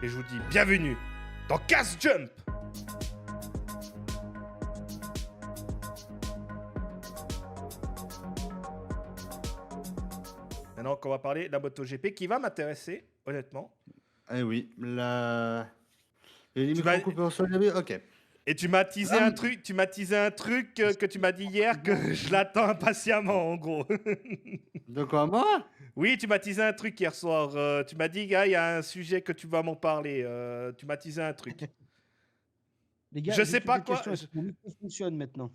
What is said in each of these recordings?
et je vous dis bienvenue dans Cast Jump. Maintenant qu'on va parler de la MotoGP qui va m'intéresser, honnêtement. Eh oui, les Tu micros m'as- coupés au sol, ok. Et tu m'as teasé un truc, que tu m'as dit hier que je l'attends impatiemment en gros. De quoi, moi? Oui, tu m'as teasé un truc hier soir. Tu m'as dit, gars, il y a un sujet que tu vas m'en parler. Tu m'as teasé un truc. Les gars, Je juste sais une pas petite quoi. question, est-ce que mon micro fonctionne maintenant?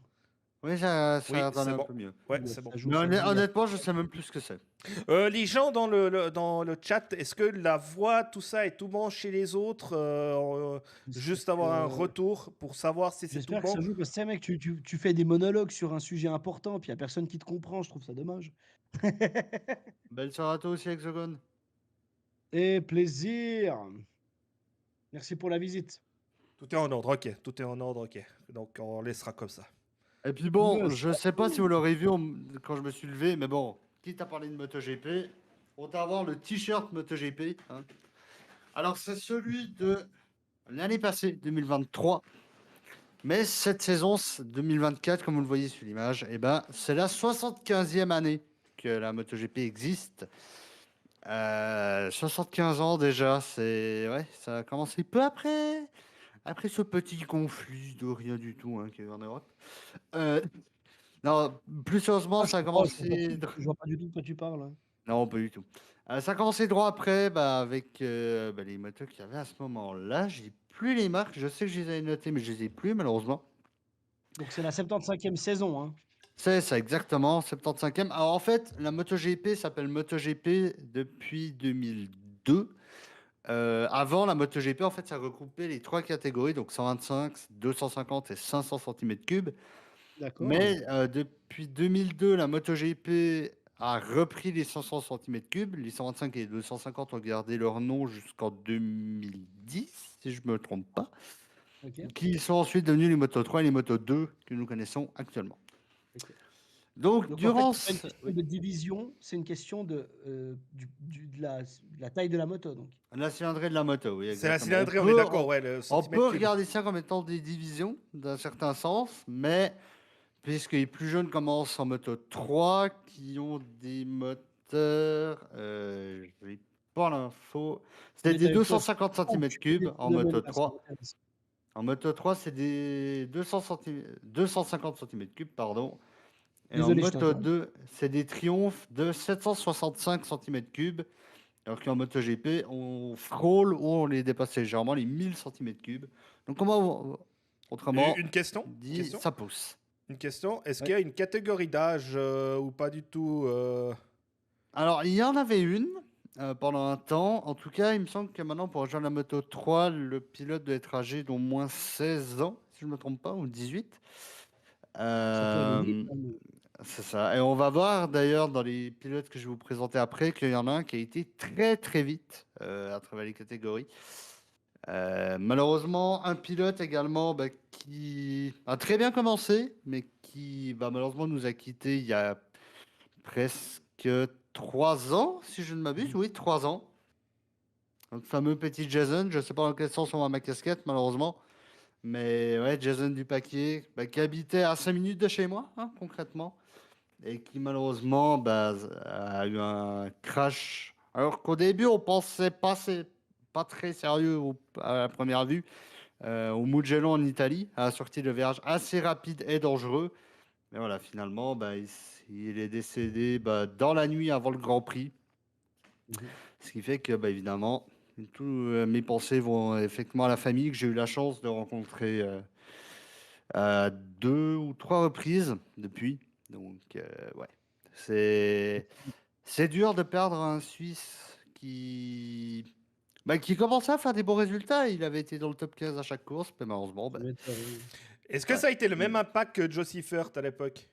Oui, ça Oui, a l'air d'aller c'est un bon. peu mieux. Ouais, Ouais, c'est bon. ça joue, Mais ça joue. honnêtement, je sais même plus ce que c'est. Les gens dans le chat, est-ce que la voix, tout ça est tout bon chez les autres juste avoir un retour pour savoir si c'est tout J'espère que bon. ça joue, parce que tu sais, mec, tu fais des monologues sur un sujet important, puis il n'y a personne qui te comprend, je trouve ça dommage. Belle soirée à toi aussi, Hexagone. Et plaisir. Merci pour la visite. Tout est en ordre, ok. Tout est en ordre, ok. Donc on laissera comme ça. Et puis bon, Yes. je sais pas si vous l'aurez vu quand je me suis levé, mais bon, quitte à parler de MotoGP, on va avoir le t-shirt MotoGP. Hein. Alors, c'est celui de l'année passée, 2023. Mais cette saison 2024, comme vous le voyez sur l'image, eh ben, c'est la 75e année que la MotoGP existe. 75 ans déjà, ouais, ça a commencé peu après ce petit conflit de rien du tout hein, qu'il y a eu en Europe. Non, plus sérieusement, ça a commencé. Je vois pas du tout de quoi tu parles. Hein. Non, pas du tout. Ça a commencé droit après, avec les motos qu'il y avait à ce moment-là. J'ai plus les marques. Je sais que je les avais notées, mais je les ai plus malheureusement. Donc c'est la 75e saison. Hein. C'est ça, exactement, 75e. Alors en fait, la MotoGP s'appelle MotoGP depuis 2002. Avant, la MotoGP, en fait, ça regroupait les trois catégories, donc 125, 250 et 500 cm3. D'accord. Mais depuis 2002, la MotoGP a repris les 500 cm3. Les 125 et les 250 ont gardé leur nom jusqu'en 2010, si je ne me trompe pas. Ok. Qui sont ensuite devenus les Moto 3 et les Moto 2 que nous connaissons actuellement. Ok. Donc, Donc durant... en fait, c'est pas une question de division, c'est une question de la taille de la moto. Donc. La cylindrée de la moto, oui. C'est la exactement. cylindrée, on est d'accord, ouais. Le On centimètre peut cube. regarder ça comme étant des divisions, d'un certain sens, mais puisque les plus jeunes commencent en moto 3, qui ont des moteurs, je n'ai pas l'info, c'est des 250 cm3 en moto 3. En moto 3, c'est des 250 cm3, pardon. Et Désolé, en je moto t'interromps. 2, c'est des triomphes de 765 cm3. Alors qu'en MotoGP, on frôle ou on les dépasse légèrement, les 1000 cm3. Donc, autrement Une question dit, ça pousse. Une question. Est-ce Ouais. qu'il y a une catégorie d'âge ou pas du tout Alors, il y en avait une pendant un temps. En tout cas, il me semble que maintenant, pour rejoindre la Moto 3, le pilote doit être âgé d'au moins 16 ans, si je ne me trompe pas, ou 18. C'est ça. Et on va voir d'ailleurs dans les pilotes que je vais vous présenter après qu'il y en a un qui a été très très vite à travers les catégories. Malheureusement, un pilote également qui a très bien commencé, mais qui malheureusement nous a quittés il y a presque 3 ans, si je ne m'abuse. Oui, 3 ans. Le fameux petit Jason, je ne sais pas dans quel sens on va ma casquette, malheureusement. Mais ouais, Jason Dupaquier, qui habitait à 5 minutes de chez moi, hein, concrètement. Et qui malheureusement a eu un crash. Alors qu'au début, on pensait pas, c'est pas très sérieux à la première vue. Au Mugello en Italie, à la sortie de virage assez rapide et dangereux. Mais voilà, finalement, il est décédé dans la nuit avant le Grand Prix. Ce qui fait que, évidemment, tous mes pensées vont effectivement à la famille que j'ai eu la chance de rencontrer à 2 ou 3 reprises depuis. Donc, ouais. C'est dur de perdre un Suisse qui commençait à faire des bons résultats. Il avait été dans le top 15 à chaque course, mais malheureusement. Est-ce que ça a été le même impact que Joe Seifert à l'époque?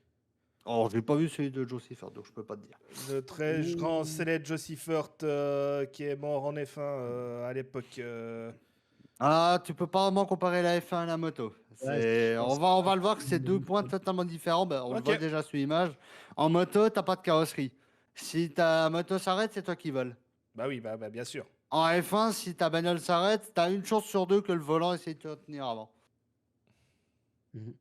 Oh, je n'ai pas vu celui de Joe Seifert, donc je peux pas te dire. Le très grand célèbre Joe Seifert qui est mort en F1 à l'époque. Ah, tu peux pas vraiment comparer la F1 à la moto. On va le voir que c'est deux points totalement différents. On le voit déjà sur l'image. En moto, t'as pas de carrosserie. Si ta moto s'arrête, c'est toi qui voles. Bah oui, bien sûr. En F1, si ta bagnole s'arrête, tu as une chance sur deux que le volant essaie de te tenir avant. Mhm.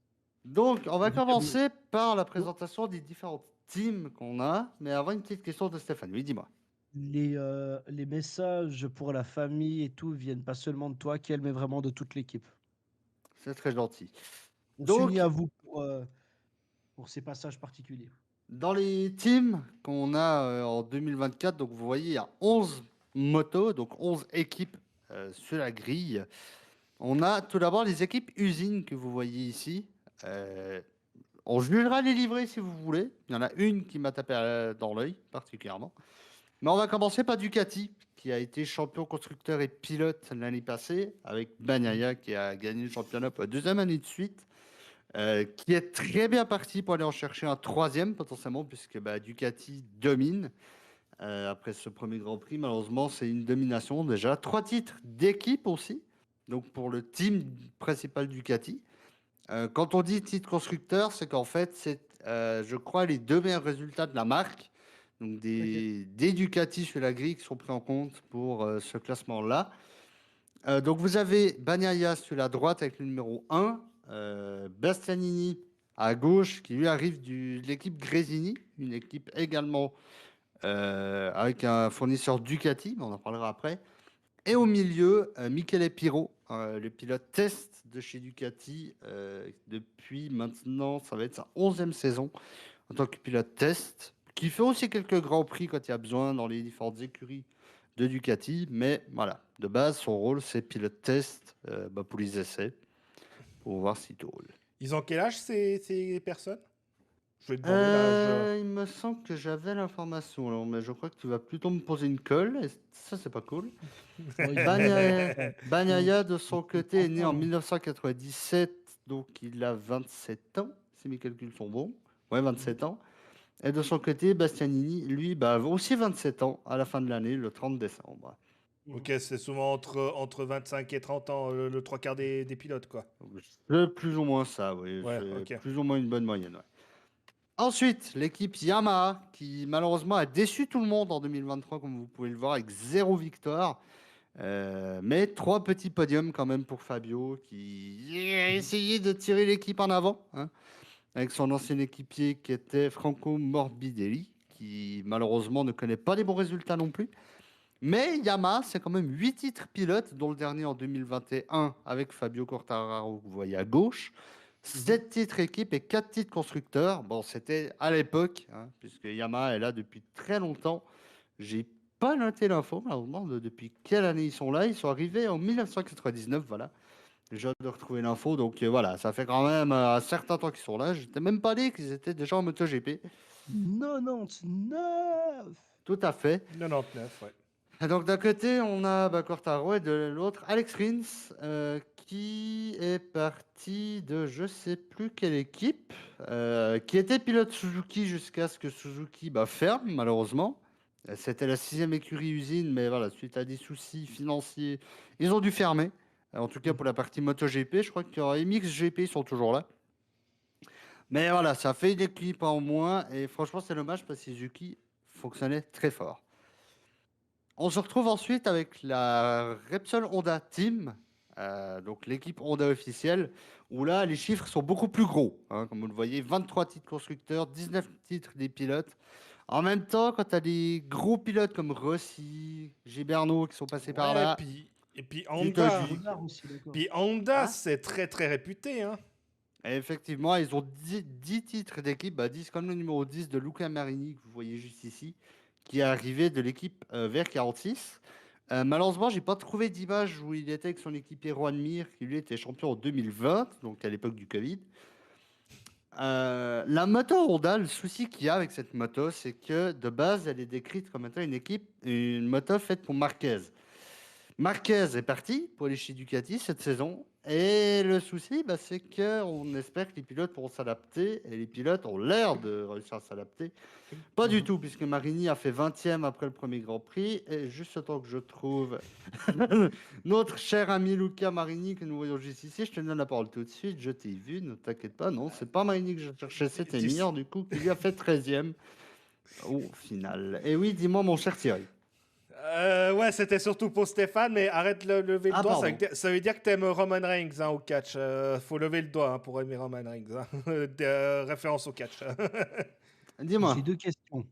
Donc, on va Vous avez- commencer par la présentation des différentes teams qu'on a. Mais avant, une petite question de Stéphane. Oui, dis-moi. Les messages pour la famille et tout viennent pas seulement de toi, qu'elle, mais vraiment de toute l'équipe. C'est très gentil. On Donc, s'unit à vous pour ces passages particuliers. dans les teams qu'on a en 2024, donc vous voyez, il y a 11 motos, donc 11 équipes sur la grille. On a tout d'abord les équipes usines que vous voyez ici. Euh, on jugera les livrets si vous voulez. Il y en a une qui m'a tapé dans l'œil particulièrement. Mais on va commencer par Ducati, qui a été champion constructeur et pilote l'année passée, avec Bagnaia qui a gagné le championnat pour la deuxième année de suite. Qui est très bien parti pour aller en chercher un troisième potentiellement, puisque Ducati domine après ce premier Grand Prix. Malheureusement, c'est une domination déjà. 3 titres d'équipe aussi, donc pour le team principal Ducati. Quand on dit titre constructeur, c'est qu'en fait, c'est, je crois, les 2 meilleurs résultats de la marque. Donc des Ducati sur la grille qui sont pris en compte pour ce classement-là. Donc vous avez Bagnaia sur la droite avec le numéro 1, Bastianini à gauche qui lui arrive de l'équipe Gresini, une équipe également avec un fournisseur Ducati, mais on en parlera après. Et au milieu, Michele Pirro, le pilote test de chez Ducati depuis maintenant, ça va être sa 11e saison en tant que pilote test, qui fait aussi quelques grands prix quand il y a besoin dans les différentes écuries de Ducati. Mais voilà, de base, son rôle, c'est pilote test pour les essais, pour voir s'il roule. Ils ont quel âge ces personnes? Je vais te demander l'âge. Il me semble que j'avais l'information, alors, mais je crois que tu vas plutôt me poser une colle, et ça, c'est pas cool. Bagnaia, de son côté, est né en 1997, donc il a 27 ans, si mes calculs sont bons. Ouais, 27 ans. Et de son côté, Bastianini, lui, aussi 27 ans à la fin de l'année, le 30 décembre. Ok, c'est souvent entre 25 et 30 ans, le trois quarts des pilotes, quoi. C'est plus ou moins ça, oui. Ouais, C'est ok. plus ou moins une bonne moyenne. Ouais. Ensuite, l'équipe Yamaha, qui malheureusement a déçu tout le monde en 2023, comme vous pouvez le voir, avec 0 victoire. Mais 3 petits podiums quand même pour Fabio, qui a essayé de tirer l'équipe en avant, hein, avec son ancien équipier qui était Franco Morbidelli, qui malheureusement ne connaît pas les bons résultats non plus. Mais Yamaha, c'est quand même 8 titres pilotes, dont le dernier en 2021 avec Fabio Quartararo, que vous voyez à gauche. 7 titres équipe et 4 titres constructeurs. Bon, c'était à l'époque, hein, puisque Yamaha est là depuis très longtemps. J'ai pas noté l'info, malheureusement, depuis quelle année ils sont là. Ils sont arrivés en 1999, voilà. J'ai hâte de retrouver l'info. Donc voilà, ça fait quand même un certain temps qu'ils sont là. J'étais même pas dit qu'ils étaient déjà en MotoGP. 99. Tout à fait. 99, ouais. Et donc d'un côté, on a Quartaro et de l'autre, Alex Rins, qui est parti de je sais plus quelle équipe, qui était pilote Suzuki jusqu'à ce que Suzuki ferme, malheureusement. C'était la 6e écurie usine, mais voilà, suite à des soucis financiers, ils ont dû fermer. En tout cas pour la partie MotoGP, je crois qu'il y aura MXGP, ils sont toujours là. Mais voilà, ça fait une équipe en moins, et franchement c'est dommage parce que Suzuki fonctionnait très fort. On se retrouve ensuite avec la Repsol Honda Team, donc l'équipe Honda officielle, où là, les chiffres sont beaucoup plus gros. Hein, comme vous le voyez, 23 titres constructeurs, 19 titres des pilotes. En même temps, quand tu as des gros pilotes comme Rossi, Gilberno qui sont passés par Ouais, là, et puis tu te Honda. dis- Renard aussi, d'accord. Puis Honda, Hein c'est très très réputé, hein. Et effectivement, ils ont 10 titres d'équipe, 10 comme le numéro 10 de Luca Marini, que vous voyez juste ici, qui est arrivé de l'équipe VR46. Malheureusement, j'ai pas trouvé d'image où il était avec son équipier Juan Mir, qui lui était champion en 2020, donc à l'époque du Covid. La moto Honda, le souci qu'il y a avec cette moto, c'est que de base, elle est décrite comme étant une moto faite pour Marquez. Marquez est parti pour aller chez Ducati cette saison. Et le souci, c'est qu'on espère que les pilotes pourront s'adapter. Et les pilotes ont l'air de réussir à s'adapter. Pas du tout, puisque Marini a fait 20e après le premier Grand Prix. Et juste le temps que je trouve notre cher ami Luca Marini, que nous voyons juste ici, je te donne la parole tout de suite. Je t'ai vu, ne t'inquiète pas. Non, c'est pas Marini que je cherchais, c'était Mir, du coup, qui lui a fait 13e au final. Et oui, dis-moi, mon cher Thierry. Ouais, c'était surtout pour Stéphane, mais arrête de lever le Ah, doigt. pardon. Ça veut dire que t'aimes Roman Reigns au catch. Faut lever le doigt pour aimer Roman Reigns. Référence au catch. Dis-moi. J'ai deux questions.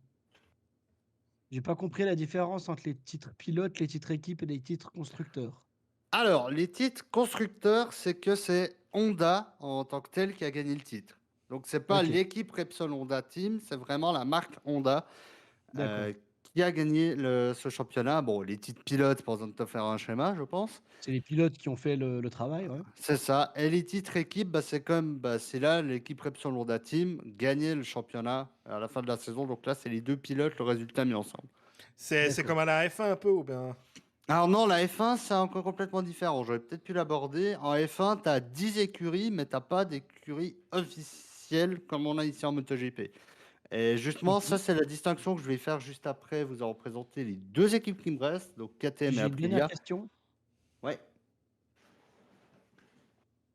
J'ai pas compris la différence entre les titres pilotes, les titres équipes et les titres constructeurs. Alors, les titres constructeurs, c'est que c'est Honda en tant que tel qui a gagné le titre. Donc, c'est pas Ok, l'équipe Repsol Honda Team, c'est vraiment la marque Honda d'accord. qui a gagné ce championnat. Bon, les titres pilotes, pour besoin de te faire un schéma, je pense. C'est les pilotes qui ont fait le travail, ouais. C'est ça. Et les titres équipes, bah, c'est comme, bah, c'est là l'équipe Repsol Honda Team gagnait le championnat à la fin de la saison. Donc là, c'est les deux pilotes, le résultat mis ensemble. C'est D'accord. comme à la F1 un peu ou bien? Alors non, la F1, c'est encore complètement différent. J'aurais peut-être pu l'aborder. En F1, tu as 10 écuries, mais tu n'as pas d'écurie officielle comme on a ici en MotoGP. Et justement, ça, Mhm. c'est la distinction que je vais faire juste après vous avoir présenté les deux équipes qui me restent, donc KTM et J'ai une dernière Aprilia. question. Ouais,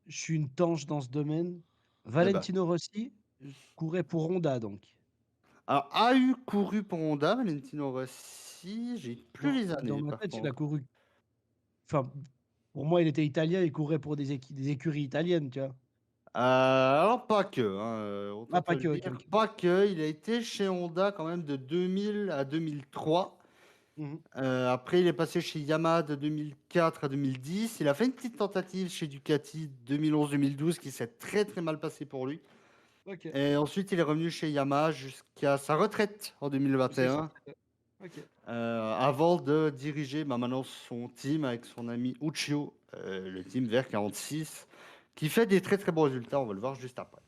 Je suis une tanche dans ce domaine. eh ben. Valentino Rossi courait pour Honda, donc. Alors, a eu couru pour Honda, Valentino Rossi, j'ai plus les Dans années ma par tête, il a contre. couru. Enfin, pour moi, il était italien, il courait pour des écuries italiennes, tu vois. Alors, pas que, hein, autant Ah, te pas le que, ok, dire, ok. pas que. Il a été chez Honda quand même de 2000 à 2003. Mhm. Après, il est passé chez Yamaha de 2004 à 2010. Il a fait une petite tentative chez Ducati 2011-2012 qui s'est très très mal passé pour lui. Ok. Et ensuite, il est revenu chez Yamaha jusqu'à sa retraite en Jusqu'à ça. 2021, Ok. avant de diriger maintenant son team avec son ami Uccio, le team vert 46, qui fait des très très bons résultats. On va le voir juste après.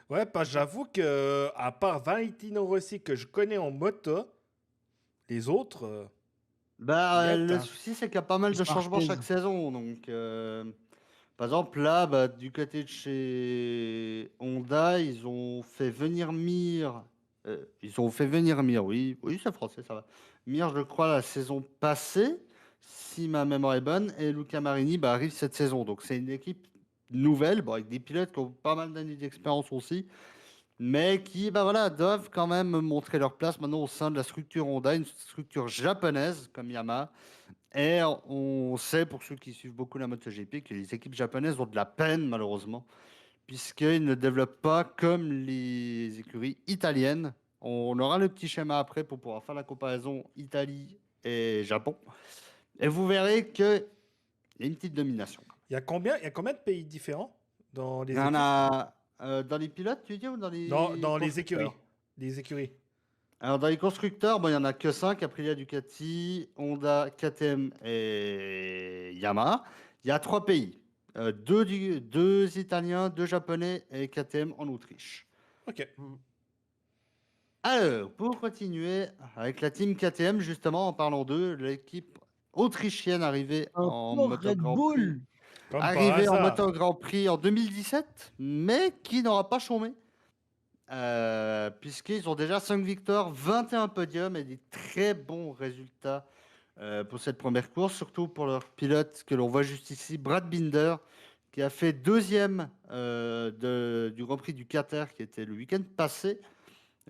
Ouais, parce que j'avoue que à part Valentino Rossi que je connais en moto, les autres, Bah, net, le hein. souci, c'est qu'il y a pas mal de changements Marquez. chaque saison. Donc, par exemple, là, bah, du côté de chez Honda, ils ont fait venir Mir. Ils ont fait venir Mir, oui. Oui, c'est français, ça va. Mir, je crois, la saison passée, si ma mémoire est bonne. Et Luca Marini bah, arrive cette saison. Donc, c'est une équipe nouvelle, bon, avec des pilotes qui ont pas mal d'années d'expérience aussi, mais qui bah, voilà, doivent quand même montrer leur place maintenant au sein de la structure Honda, une structure japonaise comme Yamaha. Et on sait, pour ceux qui suivent beaucoup la MotoGP, que les équipes japonaises ont de la peine, malheureusement, puisqu'ils ne développent pas comme les écuries italiennes. On aura le petit schéma après pour pouvoir faire la comparaison Italie et Japon. Et vous verrez qu'il y a une petite domination. Il y a combien de pays différents dans Il y les en équipes? a dans les pilotes, tu dis, ou dans les Dans les écuries. constructeurs? Les écuries. Alors, dans les constructeurs, bon, il n'y en a que 5. Aprilia, Ducati, Honda, KTM et Yamaha. Il y a 3 pays. Deux Italiens, 2 Japonais et KTM en Autriche. Ok. Mhm. Alors, pour continuer avec la team KTM, justement, en parlant d'eux, l'équipe autrichienne Encore Red Bull. Comme par arrivée en hasard. Moto Grand Prix en 2017, mais qui n'aura pas chômé. Puisqu'ils ont déjà 5 victoires, 21 podiums et des très bons résultats pour cette première course, surtout pour leur pilote que l'on voit juste ici, Brad Binder, qui a fait deuxième du Grand Prix du Qatar, qui était le week-end passé.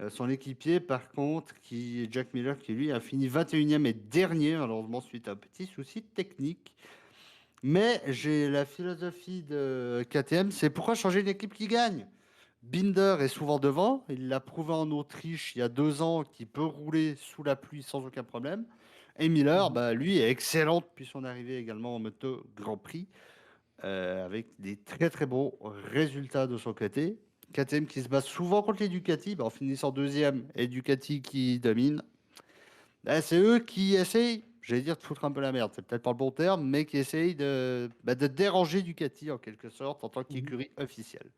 Son équipier, par contre, qui est Jack Miller, qui lui a fini 21e et dernier, malheureusement, suite à un petit souci technique. Mais j'ai la philosophie de KTM, c'est pourquoi changer une équipe qui gagne. Binder est souvent devant. Il l'a prouvé en Autriche il y a 2 ans qu'il peut rouler sous la pluie sans aucun problème. Et Miller, Mhm. bah, lui, est excellent depuis son arrivée également en moto Grand Prix, avec des très très bons résultats de son côté. KTM qui se bat souvent contre les Ducati, bah, en finissant deuxième, et Ducati qui domine. Bah, c'est eux qui essayent, j'allais dire, de foutre un peu la merde, c'est peut-être pas le bon terme, mais qui essayent de déranger Ducati en quelque sorte en tant Mhm. qu'écurie officielle.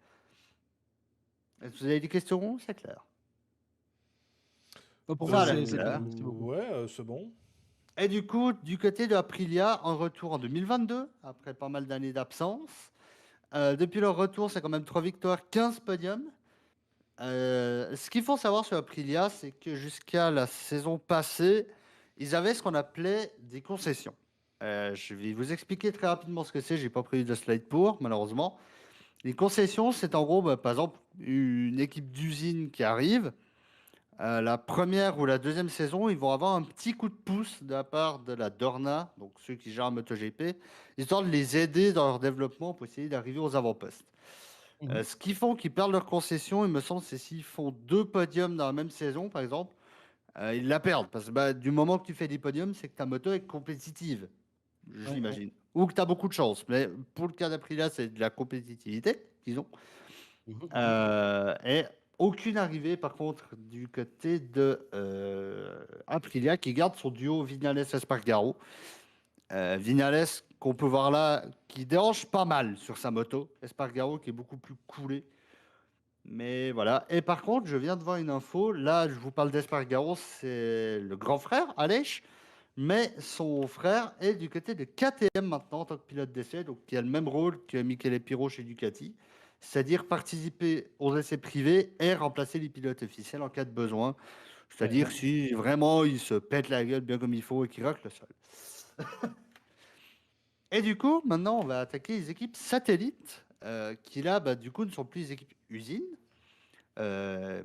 Est-ce que vous avez des questions? C'est clair. Pour Ça moi, a l'air c'est clair. clair. Merci beaucoup. Ouais, c'est bon. Et du coup, du côté de Aprilia, en retour en 2022, après pas mal d'années d'absence. Depuis leur retour, c'est quand même 3 victoires, 15 podiums. Ce qu'il faut savoir sur Aprilia, c'est que jusqu'à la saison passée, ils avaient ce qu'on appelait des concessions. Je vais vous expliquer très rapidement ce que c'est. J'ai pas prévu de slide pour, malheureusement. Les concessions, c'est en gros, bah, par exemple, une équipe d'usine qui arrive. La première ou la deuxième saison, ils vont avoir un petit coup de pouce de la part de la Dorna, donc ceux qui gèrent MotoGP, histoire de les aider dans leur développement pour essayer d'arriver aux avant-postes. Ce qu'ils font, qu'ils perdent leur concession, il me semble, c'est s'ils font 2 podiums dans la même saison, par exemple, ils la perdent. Parce que du moment que tu fais des podiums, c'est que ta moto est compétitive, j'imagine. Ou que tu as beaucoup de chance. Mais pour le cas d'Aprilia, c'est de la compétitivité, disons. Et aucune arrivée, par contre, du côté de Aprilia, qui garde son duo Vignales-Espargaro. Vignales, qu'on peut voir là, qui dérange pas mal sur sa moto. Espargaro, qui est beaucoup plus coulé. Mais voilà. Et par contre, je viens de voir une info. Là, je vous parle d'Espargaro, c'est le grand frère, Aleix. Mais son frère est du côté de KTM maintenant en tant que pilote d'essai, donc qui a le même rôle que Michele Pirro chez Ducati, c'est-à-dire participer aux essais privés et remplacer les pilotes officiels en cas de besoin. C'est-à-dire si vraiment il se pète la gueule bien comme il faut et qu'il racle le sol. Et du coup, maintenant, on va attaquer les équipes satellites, qui là, du coup, ne sont plus des équipes usines,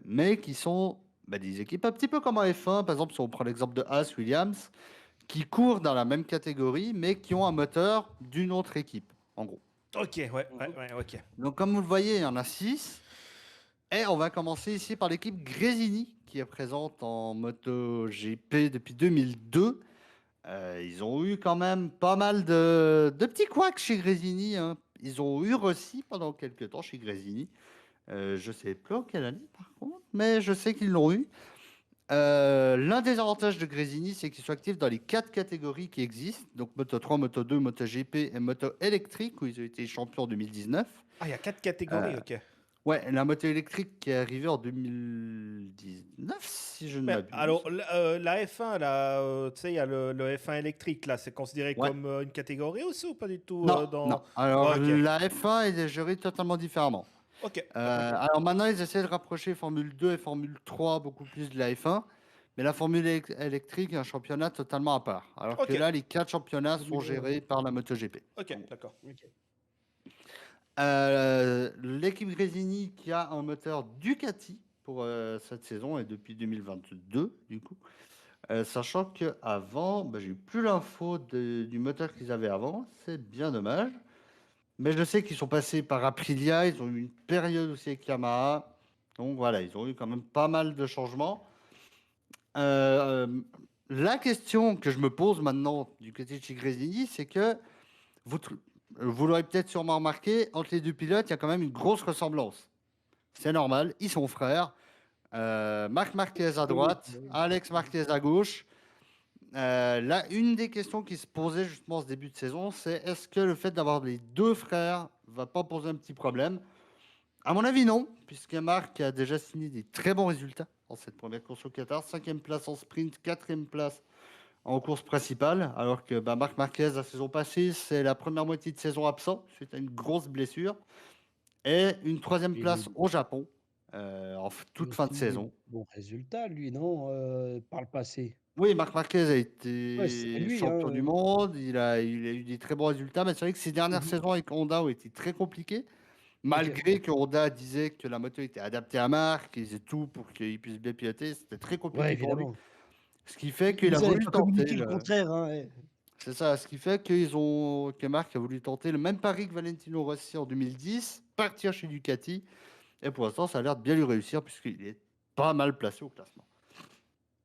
mais qui sont des équipes un petit peu comme en F1. Par exemple, si on prend l'exemple de Haas, Williams, qui courent dans la même catégorie, mais qui ont un moteur d'une autre équipe, en gros. Ok, ouais, ok. Donc, comme vous le voyez, il y en a 6. Et on va commencer ici par l'équipe Gresini, qui est présente en MotoGP depuis 2002. Ils ont eu quand même pas mal de petits couacs chez Gresini, hein. Ils ont eu Rossi pendant quelques temps chez Gresini. Je sais plus en quelle année, par contre, mais je sais qu'ils l'ont eu. L'un des avantages de Gresini, c'est qu'ils sont actifs dans les 4 catégories qui existent, donc Moto 3, Moto 2, MotoGP et Moto électrique, où ils ont été champions en 2019. Ah, il y a 4 catégories, ok. Ouais, la moto électrique qui est arrivée en 2019, si je ne Mais m'abuse. alors, la F1, là, tu sais, il y a le F1 électrique, là, c'est considéré Ouais. comme une catégorie aussi ou pas du tout Non, dans... non. Alors, Ok. la F1 est gérée totalement différemment. Ok. Alors maintenant, ils essaient de rapprocher Formule 2 et Formule 3 beaucoup plus de la F1. Mais la Formule électrique est un championnat totalement à part. Alors que Ok. là, les 4 championnats sont gérés par la MotoGP. Ok, d'accord. L'équipe Gresini qui a un moteur Ducati pour cette saison et depuis 2022 du coup. Sachant qu'avant, j'ai eu plus l'info du moteur qu'ils avaient avant, c'est bien dommage. Mais je sais qu'ils sont passés par Aprilia, ils ont eu une période aussi avec Yamaha. Donc voilà, ils ont eu quand même pas mal de changements. La question que je me pose maintenant du côté de chez Gresini, c'est que vous l'aurez peut-être sûrement remarqué, entre les deux pilotes, il y a quand même une grosse ressemblance. C'est normal, ils sont frères. Marc Marquez à droite, Alex Marquez à gauche. Là, une des questions qui se posait justement en ce début de saison, c'est est-ce que le fait d'avoir les deux frères va pas poser un petit problème? À mon avis, non, puisque Marc a déjà signé des très bons résultats en cette première course au Qatar. 5e place en sprint, 4e place en course principale, alors que Marc Marquez, la saison passée, c'est la première moitié de saison absent suite à une grosse blessure, et une 3e place au Japon en toute fin de saison. Bon résultat, lui, non, par le passé. Oui, Marc Marquez a Ouais, c'est été lui, champion hein. du monde, il a eu des très bons résultats, mais c'est vrai que ses dernières saisons avec Honda ont été très compliquées, malgré que Honda disait que la moto était adaptée à Marc, qu'ils faisaient tout pour qu'il puisse bien piloter, c'était très Ouais, compliqué pour lui. évidemment. Ce qui fait Ils qu'il a avaient voulu pas tenter communiqué le contraire, hein, ouais. C'est ça, ce qui fait que Marc a voulu tenter le même pari que Valentino Rossi en 2010, partir chez Ducati, et pour l'instant, ça a l'air de bien lui réussir, puisqu'il est pas mal placé au classement.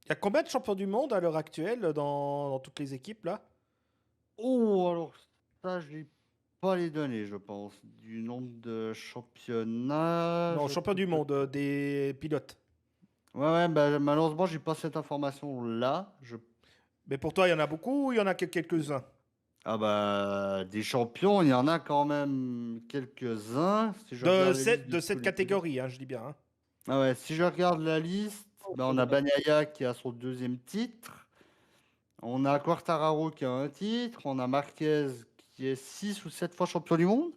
Il y a combien de champions du monde à l'heure actuelle dans toutes les équipes, là? Oh, alors ça, je n'ai pas les données, je pense, du nombre de championnats. Non, champion du monde, des pilotes. Ouais, malheureusement, j'ai pas cette information-là. Mais pour toi, il y en a beaucoup ou il y en a que quelques-uns? Des champions, il y en a quand même quelques-uns. Si je regarde la liste De tous cette les catégorie, hein, je dis bien. Hein. Ah ouais, si je regarde la liste, on a Bagnaia qui a son 2e titre. On a Quartararo qui a un titre. On a Marquez qui est 6 ou 7 fois champion du monde.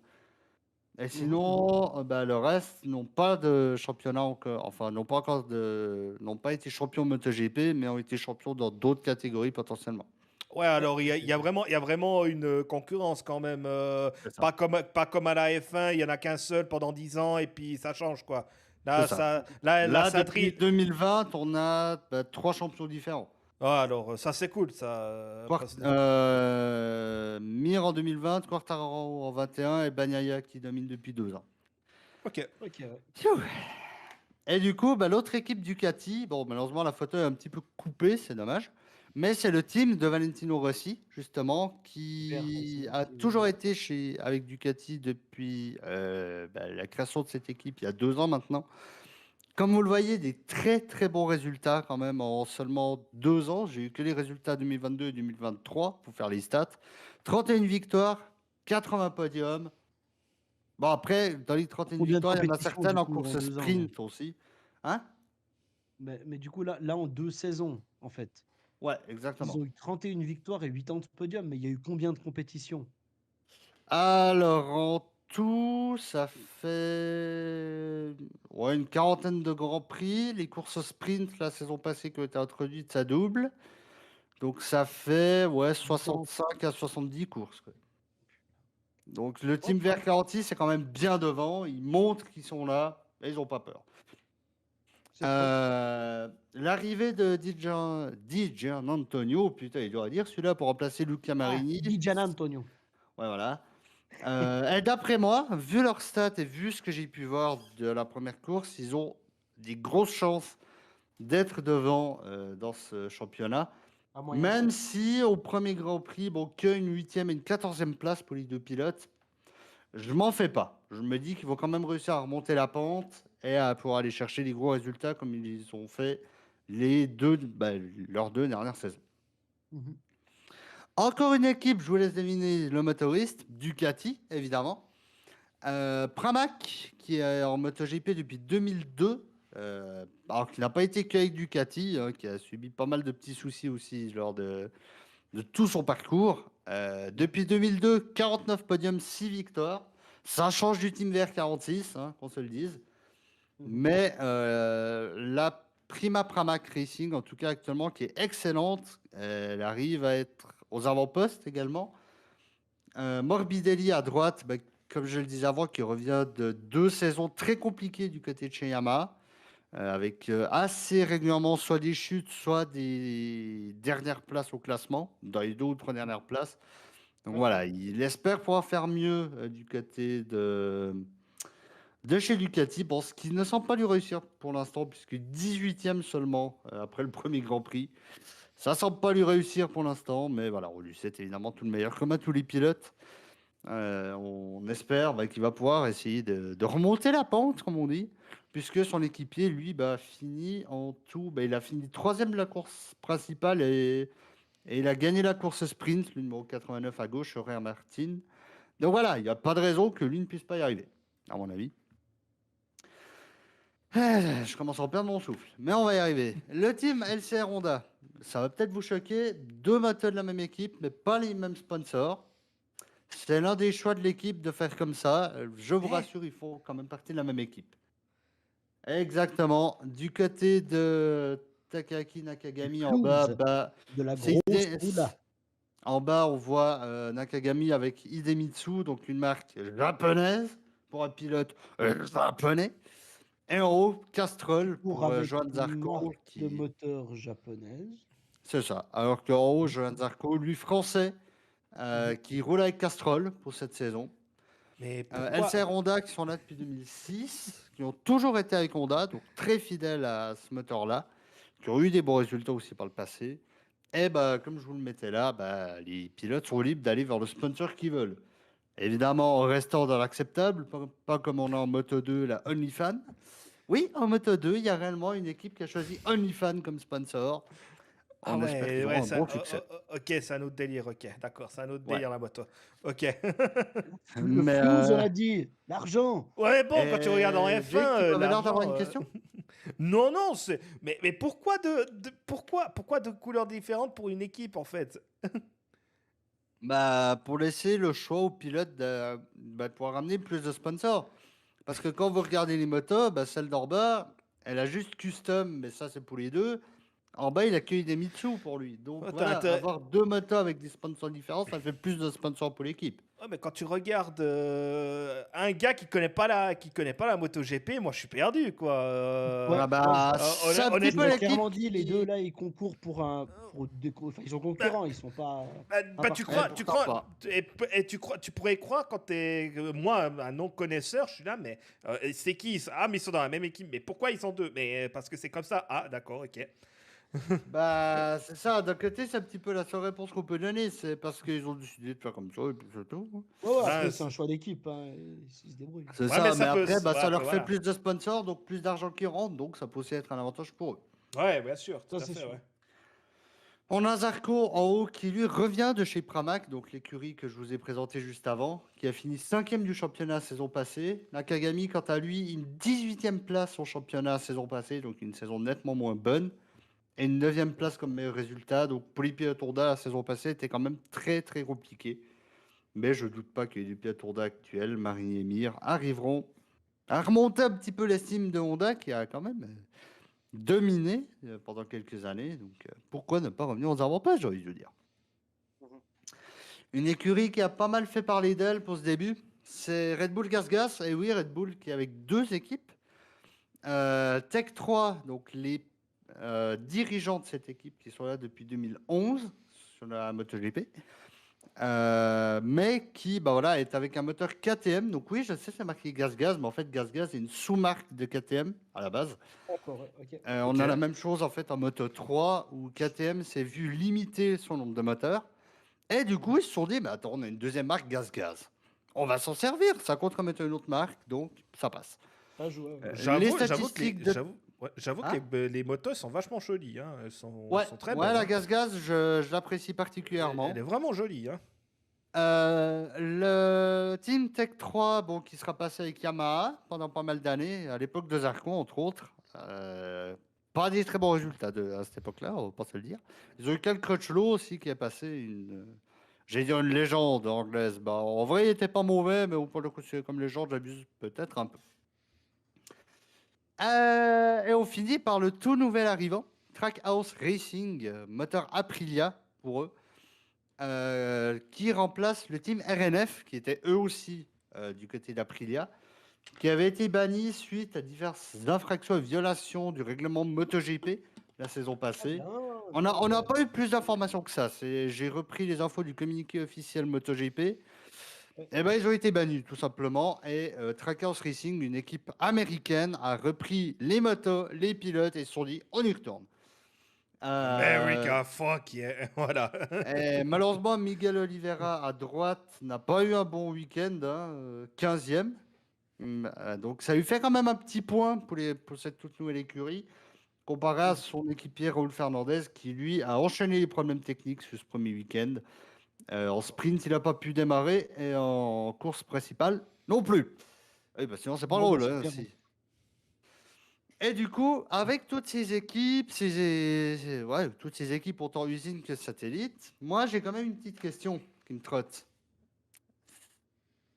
Et sinon, le reste n'ont pas de championnat encore. Enfin, n'ont pas été champions MotoGP, mais ont été champions dans d'autres catégories potentiellement. Ouais, alors il y a vraiment une concurrence quand même. C'est ça. Pas comme à la F1, il y en a qu'un seul pendant 10 ans et puis ça change quoi. C'est Là, ça. là, Là, ça depuis 2020, on a 3 champions différents. Ah, alors, ça, c'est cool, ça. Mir en 2020, Quartararo en 21 et Bagnaia qui domine depuis 2 ans. Ok. Ok, ouais. Pfiou. Et du coup, l'autre équipe Ducati, bon, malheureusement, la photo est un petit peu coupée, c'est dommage. Mais c'est le team de Valentino Rossi, justement, qui Super, a c'est- toujours été avec Ducati depuis la création de cette équipe il y a 2 ans maintenant. Comme vous le voyez, des très très bons résultats quand même en seulement 2 ans. J'ai eu que les résultats 2022 et 2023 pour faire les stats. 31 victoires, 80 podiums. Bon, après, dans les 31 Combien de victoires, il y en a compétitions du certaines en coup en course 2 ans? sprint aussi. Hein? Mais du coup, là, en 2 saisons, en fait, Ouais, ils exactement. ont eu 31 victoires et 80 podiums, mais il y a eu combien de compétitions? Alors, en tout, ça fait une quarantaine de grands prix. Les courses sprint, la saison passée qui ont été introduites, ça double. Donc, ça fait 200. 65 à 70 courses, quoi. Donc, le team Ok, vert 46 c'est quand même bien devant. Ils montrent qu'ils sont là et ils n'ont pas peur. c'est top. L'arrivée de Di Giannantonio, putain, il doit dire celui-là pour remplacer Luca Ah, Marini. Di Gian Antonio. Ouais, voilà. Et d'après moi, vu leurs stats et vu ce que j'ai pu voir de la première course, ils ont des grosses chances d'être devant dans ce championnat. À moyen Même terme. si au premier Grand Prix, bon, qu'une 8e et une 14e place pour les deux pilotes, je m'en fais pas. Je me dis qu'ils vont quand même réussir à remonter la pente et à pouvoir aller chercher des gros résultats comme ils ont fait leurs 2 dernières saisons. Mhm. Encore une équipe, je vous laisse deviner le motoriste, Ducati, évidemment. Pramac, qui est en MotoGP depuis 2002, alors qu'il n'a pas été qu'avec Ducati, hein, qui a subi pas mal de petits soucis aussi lors de tout son parcours. Depuis 2002, 49 podiums, 6 victoires. Ça change du Team VR 46, hein, qu'on se le dise. Mhm. Mais la Prima Pramac Racing, en tout cas actuellement, qui est excellente, elle arrive à être aux avant-postes également. Morbidelli à droite, comme je le disais avant, qui revient de 2 saisons très compliquées du côté de chez Yamaha, avec assez régulièrement soit des chutes, soit des dernières places au classement, dans les 2 ou 3 dernières places. Donc Ok. voilà, il espère pouvoir faire mieux du côté de chez Ducati. Bon, ce qui ne semble pas lui réussir pour l'instant, puisque 18e seulement après le premier Grand Prix. Ça semble pas lui réussir pour l'instant, mais voilà, on lui souhaite évidemment tout le meilleur, comme à tous les pilotes. On espère qu'il va pouvoir essayer de remonter la pente, comme on dit, puisque son équipier, lui, finit en tout. Il a fini troisième de la course principale et il a gagné la course sprint, le numéro 89 à gauche, Horaire Martin. Donc voilà, il n'y a pas de raison que lui ne puisse pas y arriver, à mon avis. Je commence à en perdre mon souffle, mais on va y arriver. Le team LCR Honda, ça va peut-être vous choquer, 2 motos de la même équipe, mais pas les mêmes sponsors. C'est l'un des choix de l'équipe de faire comme ça. Je vous rassure, ils font quand même partie de la même équipe. Exactement. Du côté de Takaki Du Nakagami en bas, cruise, de la c'est grosse roula. en bas, on voit Nakagami avec Idemitsu, donc une marque japonaise pour un pilote japonais. Et en haut, Castrol Pour pour avec Johan une marque Zarco, de qui... moteur japonaise. C'est ça. Alors qu'en haut, Johan Zarco, lui français, Mhm. qui roule avec Castrol pour cette saison. Mais pourquoi? LCR Honda qui sont là depuis 2006, qui ont toujours été avec Honda, donc très fidèles à ce moteur-là, qui ont eu des bons résultats aussi par le passé. Et comme je vous le mettais là, les pilotes sont libres d'aller vers le sponsor qu'ils veulent. Évidemment, en restant dans l'acceptable, pas comme on a en Moto 2, la OnlyFan. Oui, en Moto 2, il y a réellement une équipe qui a choisi OnlyFan comme sponsor. Ah On espère qu'ils ouais, auront un ça, bon succès. ok, c'est un autre délire, ok, d'accord, c'est un autre Ouais. délire la moto. Ok. Le Mais flouze, on a dit. L'argent. Ouais, bon, quand tu regardes en F1, Jake, tu m'avais l'air d'avoir l'argent. une question? Non, non, mais pourquoi pourquoi de couleurs différentes pour une équipe en fait? Pour laisser le choix aux pilotes de pouvoir ramener plus de sponsors. Parce que quand vous regardez les motos, celle d'en bas, elle a juste custom, mais ça c'est pour les deux. En bas, il accueille des Mitsu pour lui. Donc Oh, voilà, avoir 2 motos avec des sponsors différents, ça fait plus de sponsors pour l'équipe. Ouais, mais quand tu regardes un gars qui connaît pas la MotoGP, moi je suis perdu quoi. Ouais, Ah ouais, bah, c'est un petit tu peu m'as l'équipe clairement dit, les deux qui. là, ils concourent enfin, ils sont Bah, concurrents, ils sont pas tu Eh, crois, partenaires. tu pourtant crois, pas. tu crois, tu pourrais croire quand t'es, moi, un non connaisseur, je suis là, mais c'est qui ça? Ah, mais ils sont dans la même équipe. Mais pourquoi ils sont deux? Mais parce que c'est comme ça. Ah, d'accord, ok. Bah, c'est ça. D'un côté, c'est un petit peu la seule réponse qu'on peut donner. C'est parce qu'ils ont décidé de faire comme ça et puis c'est tout, hein. Ouais, ouais, Ben, après, c'est un choix d'équipe, hein, ils se débrouillent. C'est ouais, mais ça. Mais ça peut, après, bah, ouais, ça après leur fait voilà. plus de sponsors, donc plus d'argent qui rentre. Donc, ça peut aussi être un avantage pour eux. Ouais, bien sûr, Ça, tout à c'est fait, sûr. ouais. On a Zarco en haut qui lui revient de chez Pramac, donc l'écurie que je vous ai présentée juste avant, qui a fini 5e du championnat saison passée. Nakagami, quant à lui, une 18e place au championnat saison passée, donc une saison nettement moins bonne. Et une 9e place comme meilleur résultat. Donc pour les pilotes Honda, la saison passée était quand même très très compliquée. Mais je ne doute pas que les pilotes Honda actuels, Marini et Mir, arriveront à remonter un petit peu l'estime de Honda qui a quand même dominé pendant quelques années. Donc pourquoi ne pas revenir aux avantages, j'ai envie de dire. Mhm. Une écurie qui a pas mal fait parler d'elle pour ce début, c'est Red Bull Gas Gas. Et oui, Red Bull qui est avec deux équipes. Tech 3, donc les dirigeants de cette équipe qui sont là depuis 2011 sur la MotoGP. Mais qui bah voilà, est avec un moteur KTM. Donc oui, je sais, c'est marqué Gas Gas, mais en fait, Gas Gas est une sous-marque de KTM à la base. D'accord, ouais, ok. On Ok. a la même chose en fait en Moto 3 où KTM s'est vu limiter son nombre de moteurs. Et du coup, ils se sont dit, mais attends, on a une deuxième marque Gas Gas. On va s'en servir, ça compte comme étant une autre marque, donc ça passe. Ça joue, ouais. Les J'avoue que les, statistiques de. j'avoue que Hein. les motos sont vachement jolies, hein. Elles Ouais, sont très ouais, belles, la hein. Gas Gas, je l'apprécie Elle est particulièrement. vraiment jolie, hein. Le Team Tech 3, bon, qui sera passé avec Yamaha pendant pas mal d'années, à l'époque de Zarco, entre autres. Pas des très bons résultats à cette époque-là, on va pas se le dire. Ils ont eu Cal Crutchlow aussi qui est passé j'ai dit une légende anglaise. Bah, en vrai, il était pas mauvais, mais pour le coup, c'est comme légende, j'abuse peut-être un peu. Et on finit par le tout nouvel arrivant, Trackhouse Racing, moteur Aprilia pour eux, qui remplace le team RNF, qui était eux aussi du côté d'Aprilia, qui avait été banni suite à diverses infractions et violations du règlement MotoGP la saison Ah, passée. bien, On n'a bien. pas eu plus d'informations que ça. J'ai repris les infos du communiqué officiel MotoGP. Ouais. Eh ben, ils ont été bannis, tout simplement. Et Trackhouse Racing, une équipe américaine, a repris les motos, les pilotes et se sont dit, on y retourne. Euh, America, fuck yeah, voilà. et malheureusement, Miguel Oliveira à droite n'a pas eu un bon week-end, hein, 15e. Donc ça lui fait quand même un petit point pour cette toute nouvelle écurie, comparé à son équipier Raúl Fernandez, qui lui a enchaîné les problèmes techniques sur ce premier week-end. En sprint, il n'a pas pu démarrer et en course principale non plus. Oui, bah sinon, c'est pas Bon, bah, drôle, c'est hein, bien. si. Et du coup, avec toutes ces équipes, ouais, toutes ces équipes autant usines que satellites, moi j'ai quand même une petite question qui me trotte.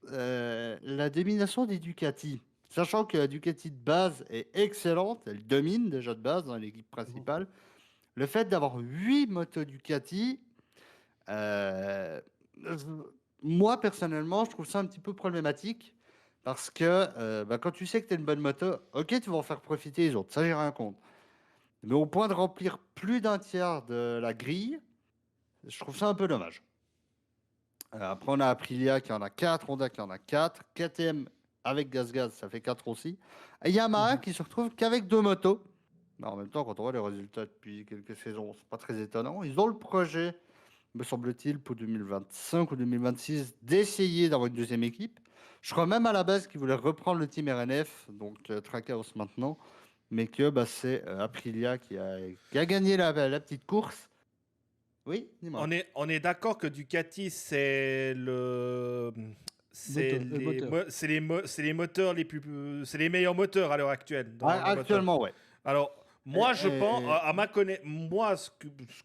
La domination des Ducati, sachant que la Ducati de base est excellente, elle domine déjà de base dans l'équipe Mhm. principale, le fait d'avoir 8 motos Ducati, euh, je- moi personnellement, je trouve ça un petit peu problématique parce que bah, quand tu sais que tu as une bonne moto, ok, tu vas en faire profiter les autres, ça j'ai rien contre. Mais au point de remplir plus d'un tiers de la grille, je trouve ça un peu dommage. Après, on a Aprilia qui en a 4, Honda qui en a 4, KTM avec Gaz, ça fait 4 aussi. Et Yamaha Mhm. qui se retrouve qu'avec 2 motos. Mais en même temps, quand on voit les résultats depuis quelques saisons, c'est pas très étonnant. Ils ont le projet, me semble-t-il, pour 2025 ou 2026, d'essayer d'avoir une deuxième équipe. Je crois même à la base qu'ils voulaient reprendre le team RNF, donc Trackhouse maintenant, mais que bah, c'est Aprilia qui a gagné la petite course. Oui, dis-moi. On est d'accord que Ducati, Moteur. c'est les moteurs les plus, c'est les meilleurs moteurs à l'heure actuelle Ouais, dans les moteurs. actuellement, ouais. Alors, Et- moi, je pense, et- moi, ce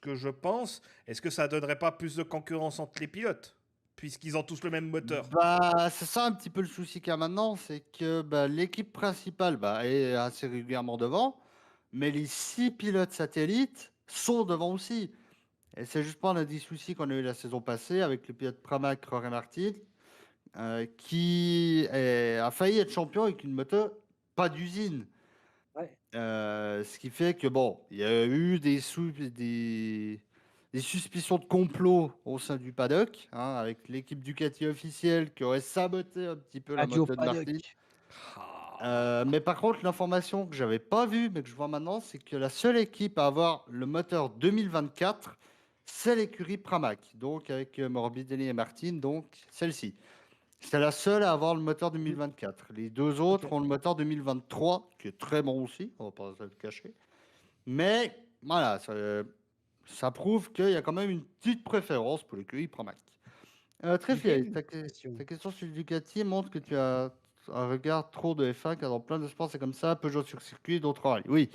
que je pense, est-ce que ça donnerait pas plus de concurrence entre les pilotes, puisqu'ils ont tous le même moteur? Bah, c'est ça un petit peu le souci qu'il y a maintenant, c'est que bah, l'équipe principale bah, est assez régulièrement devant, mais les 6 pilotes satellites sont devant aussi. Et c'est juste pas un des soucis qu'on a eu la saison passée avec le pilote Pramac, Jorge Martin. a failli être champion avec une moto pas d'usine. Ouais. Ce qui fait que, bon, il y a eu des suspicions de complot au sein du paddock, hein, avec l'équipe Ducati officielle qui aurait saboté un petit peu la Radio moto de Martin. Paddock. Mais par contre, l'information que j'avais pas vue, mais que je vois maintenant, c'est que la seule équipe à avoir le moteur 2024, c'est l'écurie Pramac. Donc avec Morbidelli et Martin, donc celle-ci. C'est la seule à avoir le moteur 2024. Les deux autres Ok. ont le moteur 2023, qui est très bon aussi, on va pas se le cacher. Mais voilà, ça prouve qu'il y a quand même une petite préférence pour l'écurie Pramac. Très J'ai quand même fier. une Ta question. question sur le Ducati montre que tu as un regard trop de F1, car dans plein de sports, c'est comme ça, Peugeot sur circuit, d'autres rallyes. Oui,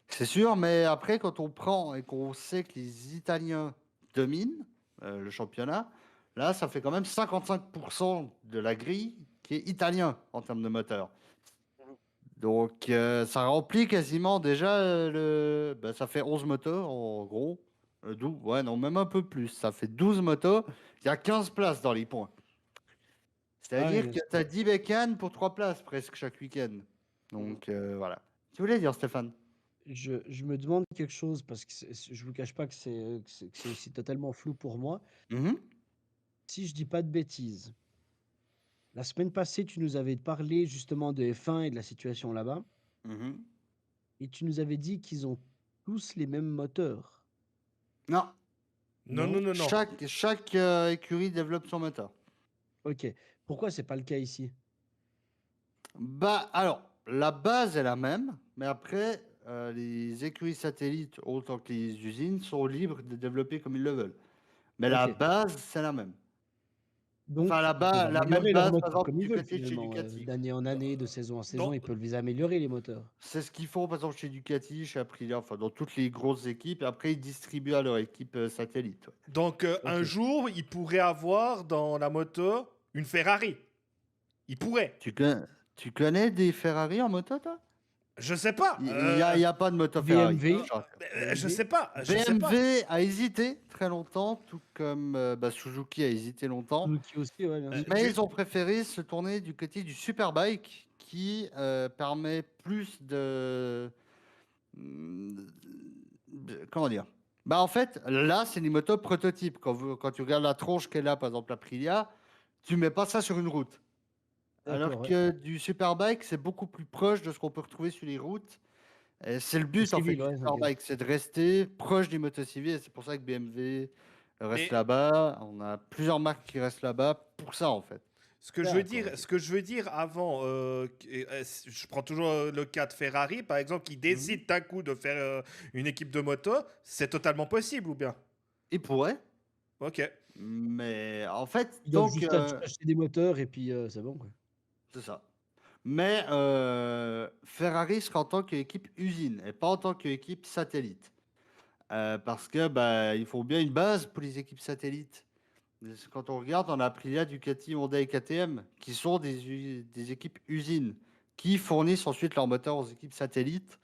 c'est sûr, mais après, quand on prend et qu'on sait que les Italiens dominent le championnat, là, ça fait quand même 55% de la grille qui est italien en termes de moteur. Donc, ça remplit quasiment déjà ça fait 11 moteurs en gros. 12, ouais, non, même un peu plus. Ça fait 12 motos. Il y a 15 places dans les points. Ah oui, C'est-à-dire bien que sûr. tu as 10 bécanes pour 3 places presque chaque week-end. Donc, voilà. Tu voulais dire, Stéphane? Je me demande quelque chose parce que je vous cache pas que c'est aussi totalement flou pour moi. Mhm, Si je dis pas de bêtises, la semaine passée, tu nous avais parlé justement de F1 et de la situation là-bas, mhm. et tu nous avais dit qu'ils ont tous les mêmes moteurs, Non, Non, non, non? non, non. chaque écurie développe son moteur. Ok. Pourquoi c'est pas le cas ici? Bah, alors, la base est la même, mais après, les écuries satellites, autant que les usines, sont libres de développer comme ils le veulent. Mais la Ok. base, c'est la même. Enfin, Donc, ils peuvent la même améliorer leurs base, par moteurs exemple, comme ils du veulent côté de chez finalement. Ducati. D'année en année, de saison en saison, Donc, ils peuvent les améliorer les moteurs. C'est ce qu'ils font, par exemple, chez Ducati, chez Aprilia, enfin, dans toutes les grosses équipes. Et après, ils distribuent à leur équipe satellite. Ouais. donc, un Ok. jour, il pourrait avoir dans la moto une Ferrari. Il pourrait. Tu connais des Ferrari en moto, toi? Je sais pas. Il y a pas de moto Ferrari. BMW, Je BMW. sais pas. Je sais pas. BMW a hésité très longtemps, tout comme Suzuki a hésité longtemps. Suzuki aussi, ouais, bien sûr. Mais ils ont préféré se tourner du côté du Superbike qui permet plus comment dire? Bah en fait, là, c'est une moto prototype. Quand tu regardes la tronche qu'elle a, par exemple, l'Aprilia, tu mets pas ça sur une route. Alors D'accord, ouais. que du Superbike, c'est beaucoup plus proche de ce qu'on peut retrouver sur les routes. Et c'est le Plus but, en fait, civil, du ouais, ok. Superbike, c'est de rester proche des motos civiles. Et c'est pour ça que BMW reste Mais là-bas. On a plusieurs marques qui restent là-bas pour ça, en fait. D'accord, ok. ce que je veux dire avant, je prends toujours le cas de Ferrari, par exemple, qui Mhm. décide d'un coup de faire une équipe de moto, c'est totalement possible ou bien? Ils pourraient, Ok. mais en fait, Ils doivent donc, juste acheter des moteurs et puis c'est bon, quoi. c'est ça. Mais Ferrari sera en tant qu'équipe usine et pas en tant qu'équipe satellite. Parce que bah, il faut bien une base pour les équipes satellites. Quand on regarde, on a Aprilia, Ducati, Honda et KTM, qui sont des équipes usines, qui fournissent ensuite leurs moteurs aux équipes satellites.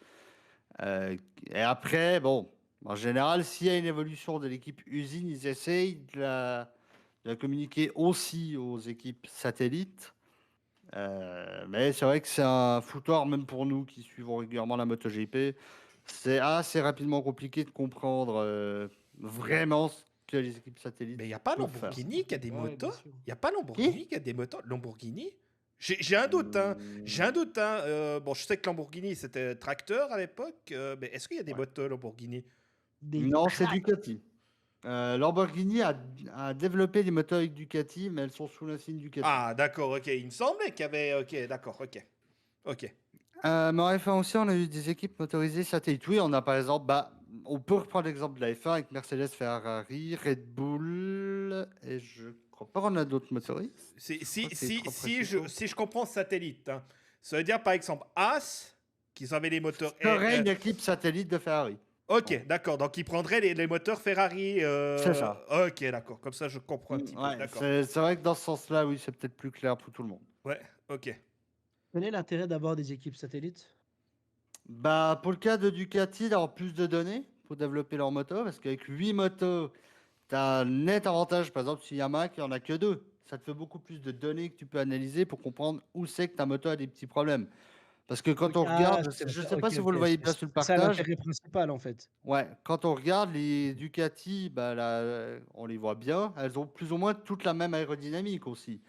Et après, bon, en général, s'il y a une évolution de l'équipe usine, ils essayent de la communiquer aussi aux équipes satellites. Mais c'est vrai que c'est un foutoir, même pour nous qui suivons régulièrement la MotoGP. C'est assez rapidement compliqué de comprendre vraiment ce que les équipes satellites Mais il n'y a pas peuvent faire. Lamborghini qui a des Ouais, bien motos? sûr. Il n'y a pas Qui? Lamborghini qui a des motos? Lamborghini? J'ai un doute, hein. J'ai un Hmm, doute, hein. Bon, je sais que Lamborghini, c'était tracteur à l'époque, mais est-ce qu'il y a des ouais. motos Lamborghini? Des Non, c'est cracks. Ducati. Lamborghini a développé des moteurs avec Ducati, mais elles sont sous l'insigne Ducati. Ah, d'accord, ok. Il me semblait qu'il y avait... Ok, d'accord, ok. Ok. Mais en F1 aussi, on a eu des équipes motorisées satellites. Oui, on a par exemple, on peut reprendre l'exemple de la F1 avec Mercedes, Ferrari, Red Bull, et je crois pas qu'on a d'autres motoristes. Si, Je crois que c'est les trois principaux. si je comprends satellite, hein, ça veut dire par exemple As, qu'ils avaient les moteurs... Serait une équipe satellite de Ferrari. Ok, d'accord. Donc ils prendraient les moteurs Ferrari. C'est ça. Ok, d'accord. Comme ça, je comprends un petit peu. Ouais, D'accord. c'est vrai que dans ce sens-là, oui, c'est peut-être plus clair pour tout le monde. Ouais, ok. Quel est l'intérêt d'avoir des équipes satellites? Bah, pour le cas de Ducati, d'avoir plus de données pour développer leur moto, parce qu'avec 8 motos, tu as un net avantage. Par exemple, sur Yamaha, il n'y en a que 2. ça te fait beaucoup plus de données que tu peux analyser pour comprendre où c'est que ta moto a des petits problèmes. Parce que quand Ok, on ah, regarde, je sais pas ok, si vous ok. le voyez bien sur le C'est ça partage. l'intérêt principal en fait. Ouais, quand on regarde les Ducati, bah là, on les voit bien. Elles ont plus ou moins toute la même aérodynamique aussi.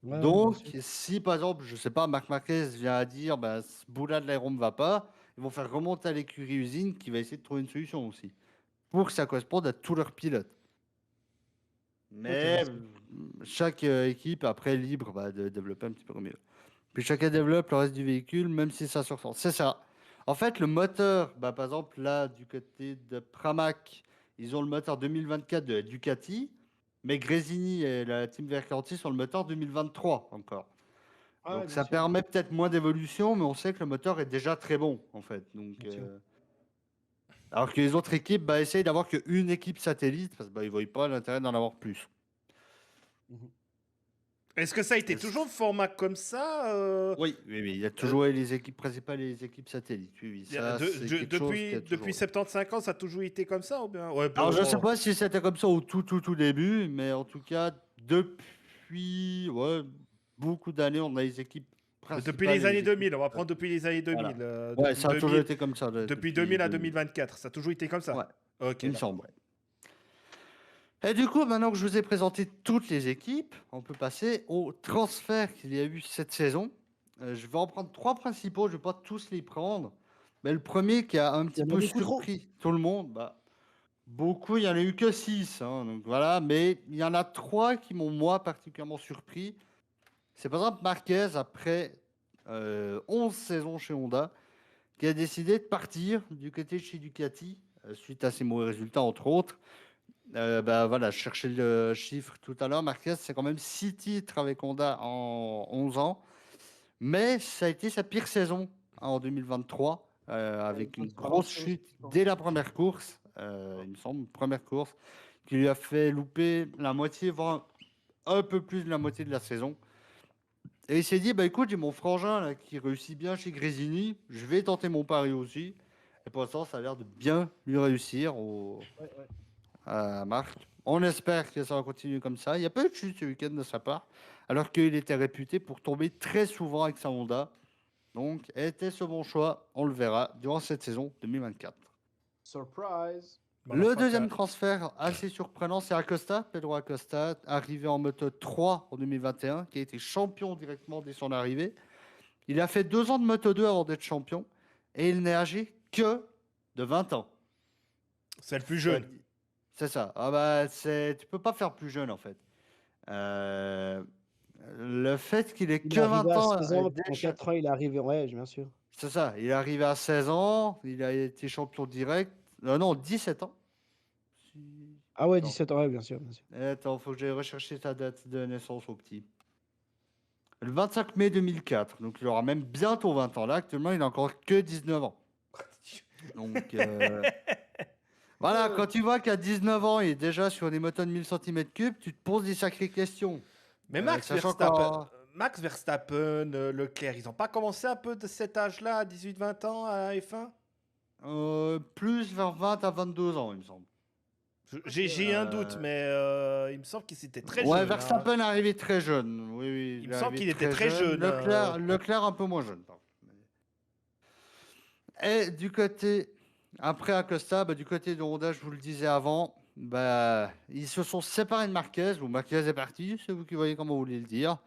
Ouais, ouais, bien Donc, sûr. si par exemple, je sais pas, Marc Marquez vient à dire, bah, ce bout-là de l'aéro ne va pas, ils vont faire remonter à l'écurie usine qui va essayer de trouver une solution aussi pour que ça corresponde à tous leurs pilotes. Mais Intéressant. chaque équipe après est libre bah, de développer un petit peu comme il veut. Puis chacun développe le reste du véhicule, même si ça surprend. C'est ça. En fait, le moteur, bah, par exemple, là, du côté de Pramac, ils ont le moteur 2024 de la Ducati, mais Gresini et la Team Vercanti sont le moteur 2023 encore. Ah, ouais, Donc bien ça sûr. permet peut-être moins d'évolution, mais on sait que le moteur est déjà très bon, en fait. Donc, Bien sûr. alors que les autres équipes bah, essayent d'avoir qu'une équipe satellite, parce qu'ils ne voient pas l'intérêt d'en avoir plus. Mhm. Est-ce que ça a été Est-ce- toujours le format comme ça Oui, oui, oui, il y a toujours les équipes principales et les équipes satellites. Oui, oui, ça, c'est quelque chose qui depuis, a toujours depuis eu. 75 ans, ça a toujours été comme ça ou bien ouais, Alors, je ne sais bon. pas si c'était comme ça au tout début, mais en tout cas, depuis ouais, beaucoup d'années, on a les équipes Depuis principales les et les années équipes 2000, on va prendre depuis les années 2000. voilà. Ouais, ça a toujours été comme ça Depuis depuis 2000 à 2000. 2024, ça a toujours été comme Ouais, ça. Ok, il me d'accord. semble. Ouais. Et du coup, maintenant que je vous ai présenté toutes les équipes, on peut passer aux transferts qu'il y a eu cette saison. Je vais en prendre trois principaux, je ne vais pas tous les prendre. Mais le premier qui a un Il y petit en a peu beaucoup trop. surpris tout le monde, bah, beaucoup, il n'y en a eu que 6. Donc voilà, mais il y en a trois qui m'ont, moi, particulièrement surpris. C'est par exemple Marquez, après 11 saisons chez Honda, qui a décidé de partir du côté de chez Ducati, suite à ses mauvais résultats, entre autres. Bah voilà, je cherchais le chiffre tout à l'heure. Marquez, c'est quand même 6 titres avec Honda en 11 ans. Mais ça a été sa pire saison en 2023, avec une Pas grosse lancé aussi, chute je pense. dès la première course, il me semble, première course, qui lui a fait louper la moitié, voire un peu plus de la moitié de la saison. Et il s'est dit, bah écoute, j'ai mon frangin là, qui réussit bien chez Grésini, je vais tenter mon pari aussi. Et pour l'instant, ça a l'air de bien lui réussir Ouais, ouais. à Marc. On espère que ça va continuer comme ça. Il y a pas eu de chute ce week-end de sa part, alors qu'il était réputé pour tomber très souvent avec sa Honda. Donc, était ce bon choix? On le verra durant cette saison 2024. Surprise. Le deuxième Motherfucker. transfert assez surprenant, c'est Acosta, Pedro Acosta, arrivé en Moto 3 en 2021, qui a été champion directement dès son arrivée. Il a fait 2 ans de Moto 2 avant d'être champion, et il n'est âgé que de 20 ans. C'est le plus jeune. C'est ça. Ah bah, tu peux pas faire plus jeune, en fait. Euh, le fait qu'il ait Il que est arrivé 20 à ans, 16 ans, puis en 4 ans, il est arrivé. Ouais, bien sûr. c'est ça. Il est arrivé à 16 ans, il a été champion direct. Non, 17 ans. Ah ouais, Attends, 17 ans, ouais, bien sûr, bien sûr. Attends, faut que j'aille rechercher sa date de naissance au petit. Le 25 mai 2004, donc il aura même bientôt 20 ans. Là, actuellement, il n'a encore que 19 ans. Donc, voilà, quand tu vois qu'à 19 ans, il est déjà sur des motos de 1000 cm3, tu te poses des sacrées questions. Mais Sachant qu'en Max Verstappen, Leclerc, ils n'ont pas commencé un peu de cet âge-là, à 18-20 ans, à F1 plus vers 20 à 22 ans, il me semble. J'ai un doute, Euh, mais il me semble qu'il était très Ouais, jeune. Hein. Verstappen est arrivé très jeune. Oui, oui, Il il me est semble arrivé qu'il était très très jeune. jeune. Leclerc un peu moins jeune, par contre. Et du côté, après Acosta, bah, du côté de Honda, je vous le disais avant, bah, ils se sont séparés de Marquez, ou Marquez est parti, c'est vous qui voyez comment vous voulez le dire.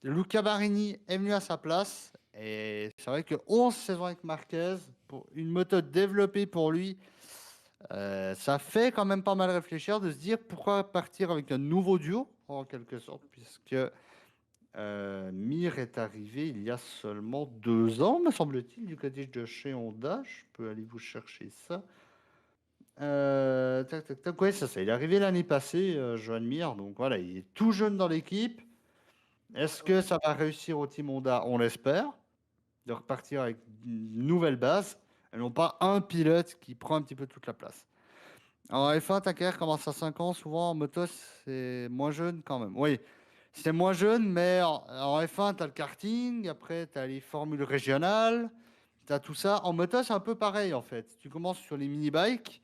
Luca Marini est venu à sa place, et c'est vrai que 11 saisons avec Marquez, pour une moto développée pour lui, ça fait quand même pas mal réfléchir de se dire pourquoi partir avec un nouveau duo, en quelque sorte, puisque Mir est arrivé il y a seulement 2 ans, me semble-t-il, du côté de chez Honda. Je peux aller vous chercher ça. Tac, tac, tac. Ouais, ça. Il est arrivé l'année passée, Joan Mir. Donc voilà, il est tout jeune dans l'équipe. Est-ce que ça va réussir au Team Honda? On l'espère. De repartir avec une nouvelle base. Et non pas un pilote qui prend un petit peu toute la place. En F1, ta carrière commence à 5 ans. Souvent, en moto, c'est moins jeune quand même. Oui, c'est moins jeune, mais en F1, tu as le karting, après, tu as les formules régionales, tu as tout ça. En moto, c'est un peu pareil, en fait. Tu commences sur les mini-bikes,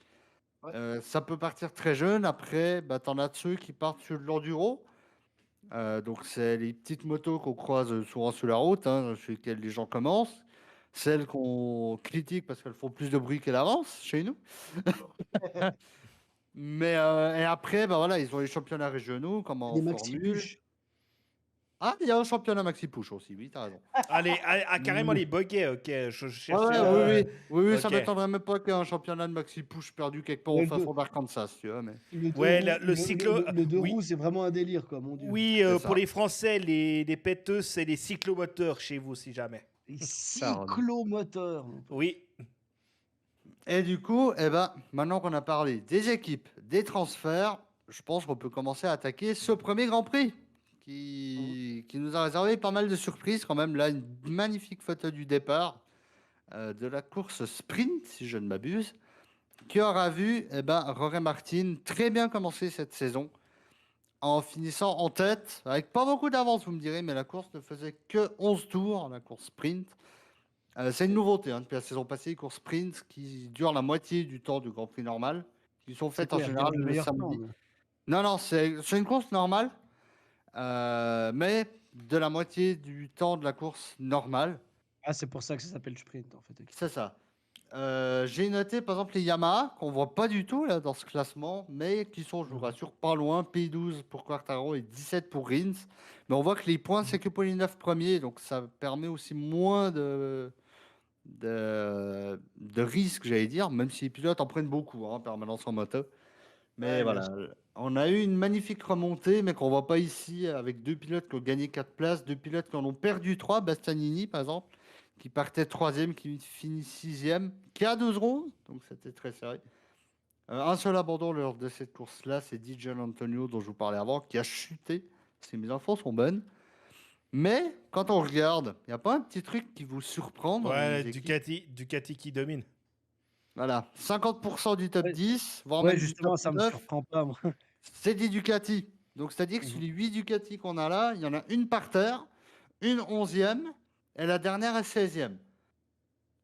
Ouais. ça peut partir très jeune. Après, bah, tu en as de ceux qui partent sur de l'enduro. Donc, c'est les petites motos qu'on croise souvent sur la route, hein, sur lesquelles les gens commencent. Celles qu'on critique parce qu'elles font plus de bruit qu'elles avancent chez nous. Mais et après, bah voilà, ils ont les championnats régionaux, comme en Des maxi formule. push. Ah, il y a un championnat maxi push aussi, oui, t'as raison. Carrément Mm. les buggets, ok. Je Ouais, cherchais. ouais, oui, oui, oui, oui, ça Ok. m'étonnerait même pas qu'il y ait un championnat de maxi push perdu quelque part au Ouais, fin fond d'Arkansas, tu vois, mais le deux Ouais, roues, le cyclo. le deux Oui, roues, c'est vraiment un délire, quoi, mon Dieu. oui, c'est pour ça. les Français, les péteux, c'est les cyclomoteurs chez vous, si jamais. Les Pardon. cyclomoteurs, mon pote. Oui. Et du coup, eh ben, maintenant qu'on a parlé des équipes, des transferts, je pense qu'on peut commencer à attaquer ce premier Grand Prix qui nous a réservé pas mal de surprises quand même. Là, une magnifique photo du départ de la course sprint, si je ne m'abuse, qui aura vu Jorge Martin très bien commencer cette saison en finissant en tête, avec pas beaucoup d'avance, vous me direz, mais la course ne faisait que 11 tours, la course sprint. C'est une nouveauté depuis la saison passée, les courses sprint qui durent la moitié du temps du Grand Prix normal, qui sont C'est faites en clair, général le le meilleur temps. samedi. Non, non, c'est une course normale, mais de la moitié du temps de la course normale. Ah, c'est pour ça que ça s'appelle sprint, en fait. Ok. C'est ça. J'ai noté par exemple les Yamaha, qu'on voit pas du tout là, dans ce classement, mais qui sont, je vous rassure, pas loin. P12 pour Quartaro et 17 pour Rins. Mais on voit que les points, c'est que pour les 9 premiers, donc ça permet aussi moins de risques, j'allais dire, même si les pilotes en prennent beaucoup en permanence en moto. Mais Ouais, bien voilà, sûr. on a eu une magnifique remontée, mais qu'on voit pas ici, avec deux pilotes qui ont gagné 4 places, deux pilotes qui en ont perdu 3, Bastianini par exemple, qui partait troisième, qui finit sixième, qui a 12 rondes, donc c'était très serré. Un seul abandon lors de cette course-là, c'est DJ Antonio dont je vous parlais avant, qui a chuté. Ces mes infos sont bonnes. Mais quand on regarde, il n'y a pas un petit truc qui vous surprend dans Ouais, les équipes? Ducati qui domine. Voilà, 50% du top Ouais, 10, voire ouais, même du top justement, ça me 9, surprend pas, moi. c'est des Ducati. Donc, c'est-à-dire que sur Mhm. les 8 Ducati qu'on a là, il y en a une par terre, une 11e, et la dernière est 16e.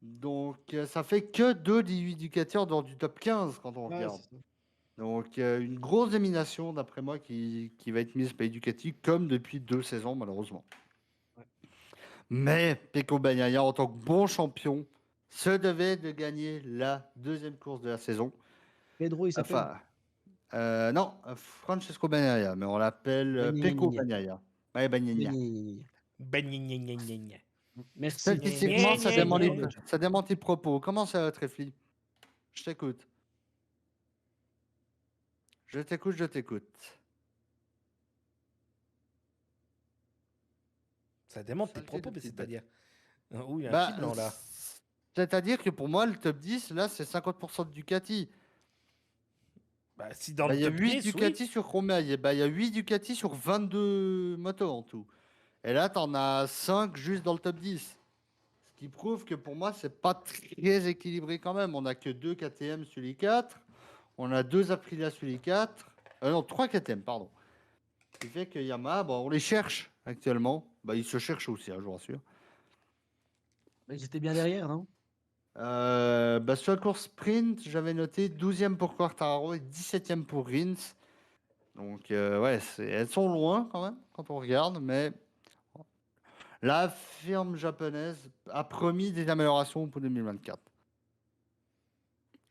Donc, ça fait que 2 des 8 Ducati en dehors du top 15 quand on Ouais, regarde. c'est ça. Donc, une grosse domination, d'après moi, qui va être mise par les Ducati, comme depuis 2 saisons, malheureusement. Ouais. Mais Pecco Bagnaia, en tant que bon champion, se devait de gagner la deuxième course de la saison. Pedro, il s'appelle? Enfin, non, Francesco Bagnaia, mais on l'appelle Gna, gna, Pecco gna. Bagnaia. Ouais, Gna, Bagnaia. gna, gna, gna, gna. Ben, gna, gna, gna, gna, gna. Merci. Statistiquement, Gna, Merci, ça gna, c'est dément les, vraiment gna. bien, Jeff. ça dément tes propos. Comment ça, Tréfli? Je t'écoute. Je t'écoute, je t'écoute. Ça démonte tes Saleté de propos, mais petite bête. c'est-à-dire. Ouh, il y a un Bah, petit blanc là. c'est-à-dire que pour moi, le top 10, là, c'est 50% de Ducati. Bah, si dans Bah, le il y a top 8 10, Ducati oui. sur combien? Il y a 8 Ducati sur 22 motos en tout. Et là, tu en as 5 juste dans le top 10. Ce qui prouve que pour moi, c'est pas très équilibré quand même. On a que 2 KTM sur les 4. On a 2 Aprilia sur les 4. Non, 3 KTM, pardon. Ce qui fait que Yamaha, bon, on les cherche actuellement. Bah, ils se cherchent aussi, je vous rassure. Mais ils étaient bien derrière, non? Sur la course sprint, j'avais noté 12e pour Quartararo et 17e pour Rins. Donc, ouais, elles sont loin quand même quand on regarde, mais la firme japonaise a promis des améliorations pour 2024.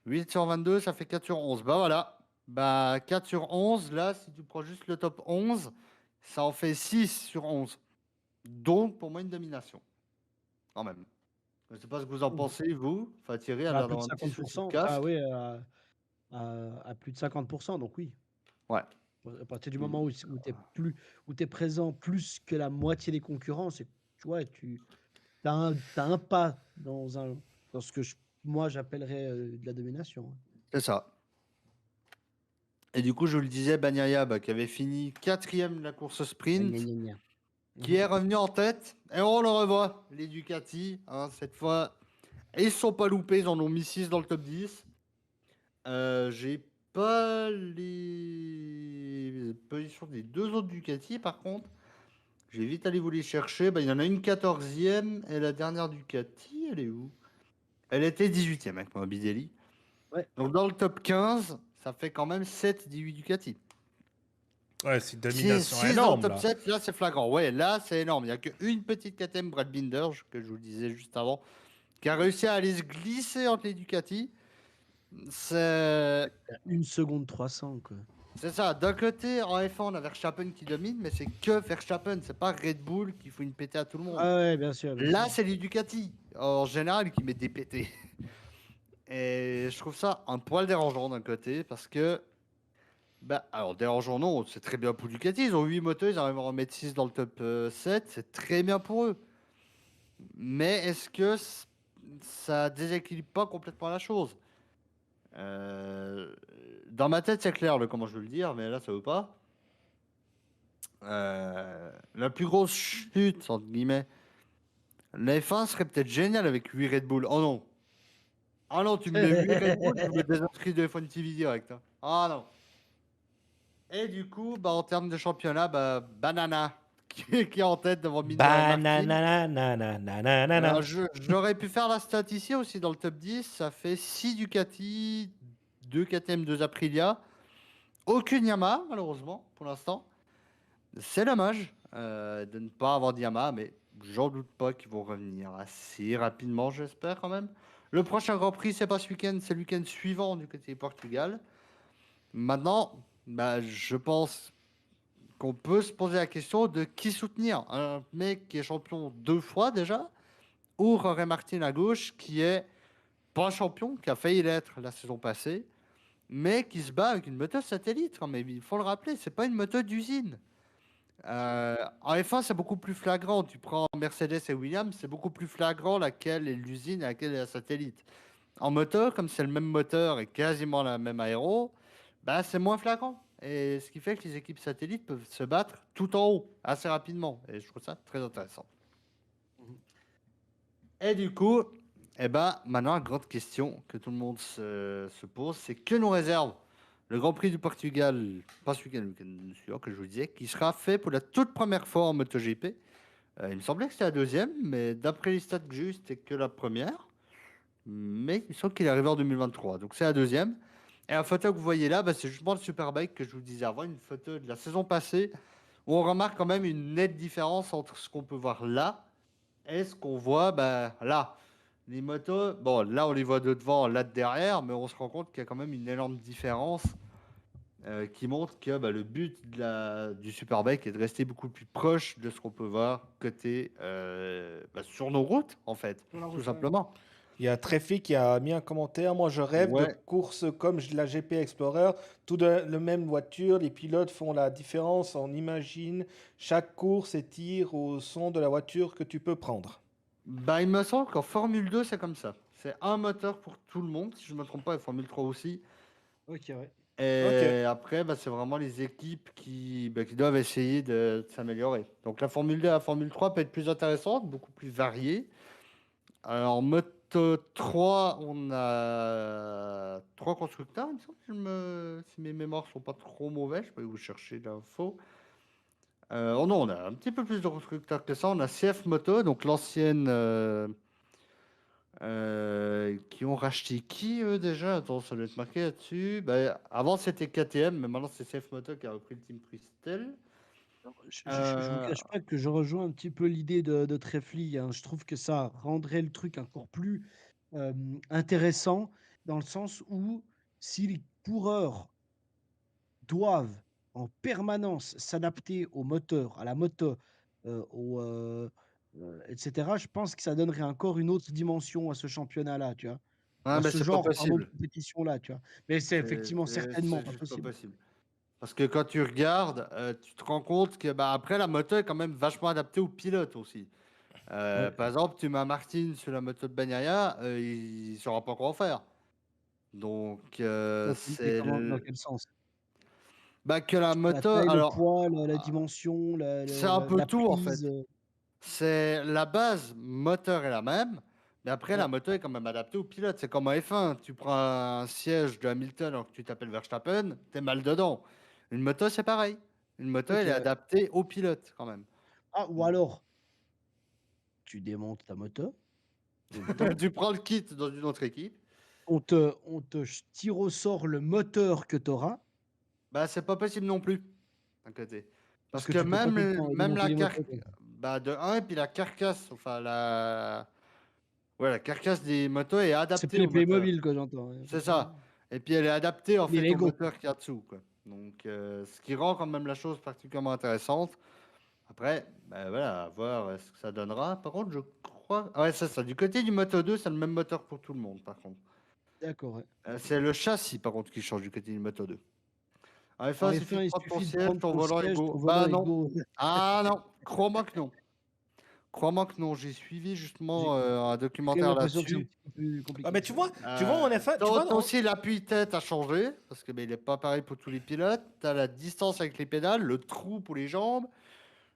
8 sur 22, ça fait 4 sur 11. Bah voilà. Bah 4 sur 11, là, si tu prends juste le top 11, ça en fait 6 sur 11. Donc, pour moi, une domination. Quand même. Je ne sais pas ce que vous en Mhm. pensez, vous. Enfin, Thierry a Bah, à l'air plus de d'avoir un petit souci de 50%. Enfin, casque. oui, à plus de 50%, donc oui. Ouais. À partir du moment où tu es présent plus que la moitié des concurrents, c'est, tu vois, t'as un pas dans ce que moi j'appellerais de la domination. C'est ça. Et du coup, je vous le disais, Bagnaia, qui avait fini 4e de la course Gna, gna, sprint, gna, gna. qui est revenu en tête. Et on le revoit, les Ducati. Cette fois, ils ne se sont pas loupés, ils en ont mis 6 dans le top 10. J'ai pas les positions des deux autres Ducati, par contre. J'ai vite allé vous les chercher. Il y en a une 14e et la dernière Ducati, elle est où? Elle était 18e avec Morbidelli. Ouais. Donc dans le top 15, ça fait quand même 7 18 Ducati. Ouais, c'est une Si, domination 6 dans le énorme, top là. 7, là, c'est flagrant. Ouais, là, c'est énorme. Il n'y a qu'une petite KTM, Brad Binder, que je vous disais juste avant, qui a réussi à aller se glisser entre les Ducati. C'est À 1 seconde 300, quoi. c'est ça. D'un côté, en F1, on a Verstappen qui domine, mais c'est que Verstappen. C'est pas Red Bull qui faut une pétée à tout le monde. Ah ouais, bien sûr, bien sûr. Là, c'est les Ducati, en général, qui mettent des pétés. Et je trouve ça un poil dérangeant d'un côté, parce que, bah, alors dérangeant non, c'est très bien pour Ducati. Ils ont 8 motos, ils arrivent à en mettre 6 dans le top 7, c'est très bien pour eux. Mais est-ce que ça déséquilibre pas complètement la chose? Euh, Dans ma tête, c'est clair le comment je veux le dire, mais là, ça veut pas. La plus grosse chute, entre guillemets, la F1 serait peut-être génial avec 8 Red Bull. Oh non. Ah non, tu me mets 8 Red Bull, je me désinscris de F1 TV direct, hein. Ah non. Et du coup, bah, en termes de championnat, bah, Banana qui est en tête devant Minder et Martin. Alors, Banananananananana. j'aurais pu faire la stat ici aussi dans le top 10. Ça fait 6 Ducati, 2 KTM, 2 Aprilia. Aucune Yamaha, malheureusement, pour l'instant. C'est dommage de ne pas avoir de Yamaha, mais j'en doute pas qu'ils vont revenir assez rapidement, j'espère quand même. Le prochain Grand Prix, c'est pas ce week-end, c'est le week-end suivant du côté du Portugal. Maintenant, bah, je pense qu'on peut se poser la question de qui soutenir. Un mec qui est champion 2 fois déjà, ou Jorge Martin à gauche, qui est pas champion, qui a failli l'être la saison passée, mais qui se bat avec une moto satellite quand même. Il faut le rappeler, c'est pas une moto d'usine. En F1, c'est beaucoup plus flagrant. Tu prends Mercedes et Williams, c'est beaucoup plus flagrant laquelle est l'usine et laquelle est la satellite. En moto, comme c'est le même moteur et quasiment la même aéro, bah, c'est moins flagrant. Et ce qui fait que les équipes satellites peuvent se battre tout en haut, assez rapidement. Et je trouve ça très intéressant. Et du coup, eh ben, maintenant, la grande question que tout le monde se pose, c'est que nous réserve le Grand Prix du Portugal, pas ce week-end, le week-end suivant que je vous disais, qui sera fait pour la toute première fois en MotoGP. Il me semblait que c'était la deuxième, mais d'après les stats que j'ai eues, c'était que la première. Mais il me semble qu'il est arrivé en 2023, donc c'est la deuxième. Et la photo que vous voyez là, bah, c'est justement le Superbike que je vous disais avant, une photo de la saison passée, où on remarque quand même une nette différence entre ce qu'on peut voir là et ce qu'on voit bah, là. Les motos, bon, là on les voit de devant, là de derrière, mais on se rend compte qu'il y a quand même une énorme différence qui montre que bah, le but du Superbike est de rester beaucoup plus proche de ce qu'on peut voir côté bah, sur nos routes, en fait, tout simplement. Il y a Treffy qui a mis un commentaire. Moi, je rêve de Ouais, courses comme la GP Explorer. Tout de la même voiture, les pilotes font la différence. On imagine chaque course et tire au son de la voiture que tu peux prendre. bah, il me semble qu'en Formule 2, c'est comme ça. C'est un moteur pour tout le monde, si je ne me trompe pas, et Formule 3 aussi. Ok, ouais. Ok. Et après, bah, c'est vraiment les équipes bah, qui doivent essayer de s'améliorer. Donc la Formule 2 et la Formule 3 peut être plus intéressante, beaucoup plus variée. En Moto 3, on a 3 constructeurs, il me semble, si mes mémoires sont pas trop mauvais, je peux vous chercher l'info. Oh non, on a un petit peu plus de constructeurs que ça. On a CF Moto, donc l'ancienne, qui ont racheté qui eux déjà? Attends, ça doit être marqué là-dessus. Bah, avant c'était KTM, mais maintenant c'est CF Moto qui a repris le team Christel. Alors, je vous Euh, cache pas que je rejoins un petit peu l'idée de Treffly, hein. Je trouve que ça rendrait le truc encore plus intéressant dans le sens où si les coureurs doivent en permanence s'adapter au moteur, à la moto, etc., je pense que ça donnerait encore une autre dimension à ce championnat-là, tu vois? Ou ah, à ben ce c'est pas genre, pardon, de possible. compétition-là, tu vois? Mais c'est effectivement certainement C'est pas juste pas possible. possible. Parce que quand tu regardes, tu te rends compte que bah, après la moto est quand même vachement adaptée au pilote aussi. Ouais. Par exemple, tu mets un Martin sur la moto de Bagnaia, il ne saura pas quoi en faire. Donc, Mais comment dans quel sens? bah, que la Sur la moto, taille, le alors, poids, la dimension, c'est un peu la tout en fait. prise, C'est la base moteur est la même, mais après la ouais, moto est quand même adaptée au pilote. C'est comme en F1, tu prends un siège de Hamilton alors que tu t'appelles Verstappen, t'es mal dedans. Une moto c'est pareil. Une moto OK, elle est ouais. adaptée au pilote quand même. Ah, ou alors, tu démontes ta moto, dedans, Tu prends le kit dans une autre équipe, on te tire au sort le moteur que tu auras. bah c'est pas possible non plus. d'un côté. Parce Parce que que tu peux pas tout le temps même démonter la les car... motos, quoi. bah, de 1, et puis la carcasse, enfin la carcasse des motos est C'est adaptée plus les au moteur. Playmobil, quoi, j'entends. Ouais, C'est ça. Et puis elle est adaptée en Les fait au Lego. moteur qu'il y a dessous, quoi. Donc, ce qui rend quand même la chose particulièrement intéressante. Après, bah, voilà, à voir ce que ça donnera. Par contre, je crois. Ah ouais, c'est ça. Du côté du Moto 2, c'est le même moteur pour tout le monde, par contre. D'accord, ouais. C'est le châssis, par contre, qui change du côté du Moto 2. En En F1, il F1, suffit de il prendre ton suffit de siège, prendre ton ton volant et siège, go. ton Bah volant et non. go. Ah non, crois-moi que non. Crois-moi que non. J'ai suivi justement un J'ai quand même documentaire l'impression que c'est un là-dessus. petit peu plus compliqué Ah, mais que tu ça. vois, en F1, tu vois, T'as aussi l'appui-tête à changer, parce que il n'est pas pareil pour tous les pilotes. Tu as la distance avec les pédales, le trou pour les jambes,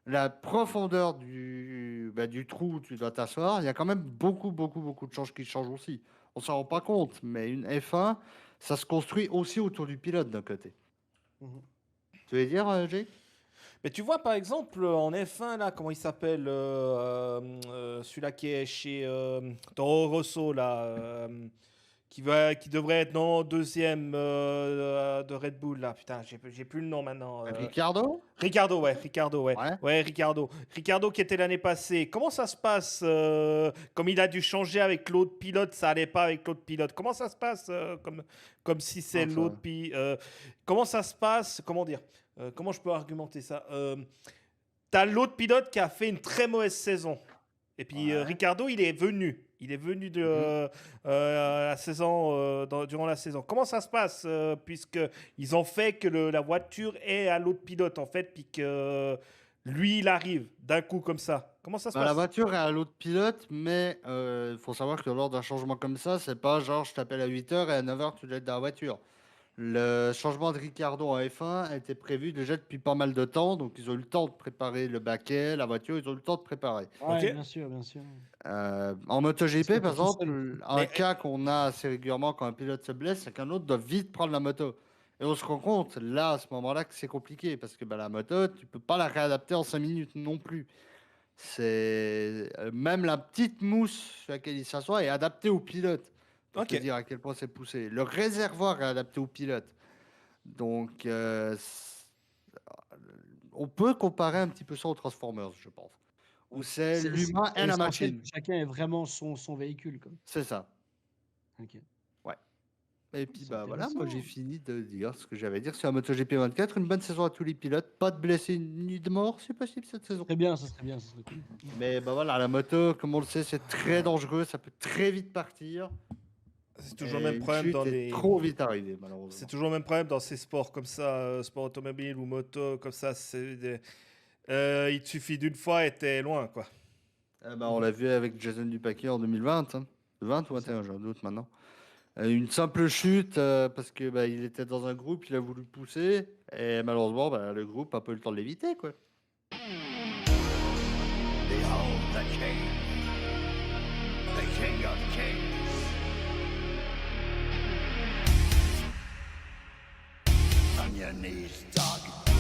la profondeur du trou où tu dois t'asseoir. Il y a quand même beaucoup de choses qui changent aussi. On s'en rend pas compte, mais une F1, ça se construit aussi autour du pilote d'un côté. Mhm. Tu veux dire, Jake? mais tu vois, par exemple, en F1, là, comment il s'appelle celui-là qui est chez Toro Rosso, là, qui devrait être non, deuxième de Red Bull, là. Putain, j'ai plus le nom maintenant. Ricardo? Ricardo, ouais, ouais. Ouais. Ouais, Ricardo. Ricardo qui était l'année passée. Comment ça se passe comme il a dû changer avec l'autre pilote, ça allait pas avec l'autre pilote. Comment ça se passe comme si c'est Non, ça- l'autre pilote comment ça se passe? Comment dire? Comment je peux argumenter ça? T'as l'autre pilote qui a fait une très mauvaise saison. Et puis Ouais. Ricardo, il est venu. Il est venu de la saison, durant la saison. Comment ça se passe puisque ils ont fait que la voiture est à l'autre pilote en fait, puis que lui il arrive d'un coup comme ça. Comment ça se La passe? voiture est à l'autre pilote, mais il faut savoir que lors d'un changement comme ça, c'est pas genre je t'appelle à 8h et à 9h tu l'aides dans la voiture. Le changement de Ricardo en F1 était prévu déjà depuis pas mal de temps, donc ils ont eu le temps de préparer le baquet, la voiture, ils ont eu le temps de préparer. Ouais, Ok. bien sûr, bien sûr. En MotoGP, Parce que par t'es tout seul. exemple, un Mais- cas qu'on a assez régulièrement quand un pilote se blesse, c'est qu'un autre doit vite prendre la moto. Et on se rend compte, là, à ce moment-là, que c'est compliqué, parce que la moto, tu peux pas la réadapter en 5 minutes non plus. Même la petite mousse sur laquelle il s'assoit est adaptée au pilote. Pour te Ok. dire à quel point c'est poussé. Le réservoir est adapté au pilote. Donc, on peut comparer un petit peu ça aux Transformers, je pense. Où c'est l'humain et la l'essentiel machine. que chacun ait vraiment son véhicule, quoi. C'est ça. Ok. Et puis C'est voilà, moi j'ai intéressant. fini de dire ce que j'avais à dire sur la MotoGP 24. Une bonne saison à tous les pilotes. Pas de blessés ni de morts, c'est possible cette saison. Très bien, ça serait bien, ça serait cool. Mais voilà, la moto, comme on le sait, c'est très dangereux. Ça peut très vite partir. C'est toujours le Et même une problème chute dans est les. trop vite arrivée, C'est malheureusement. toujours le même problème dans ces sports comme ça, sport automobile ou moto comme ça. Il te suffit d'une fois et t'es loin, quoi. On l'a vu avec Jason Dupaquet en 2020. Hein. 20 ou 21, j'ai un doute maintenant. Une simple chute parce que il était dans un groupe, il a voulu pousser et malheureusement le groupe a pas eu le temps de l'éviter quoi. Behold the King of Kings. On your knees, dog.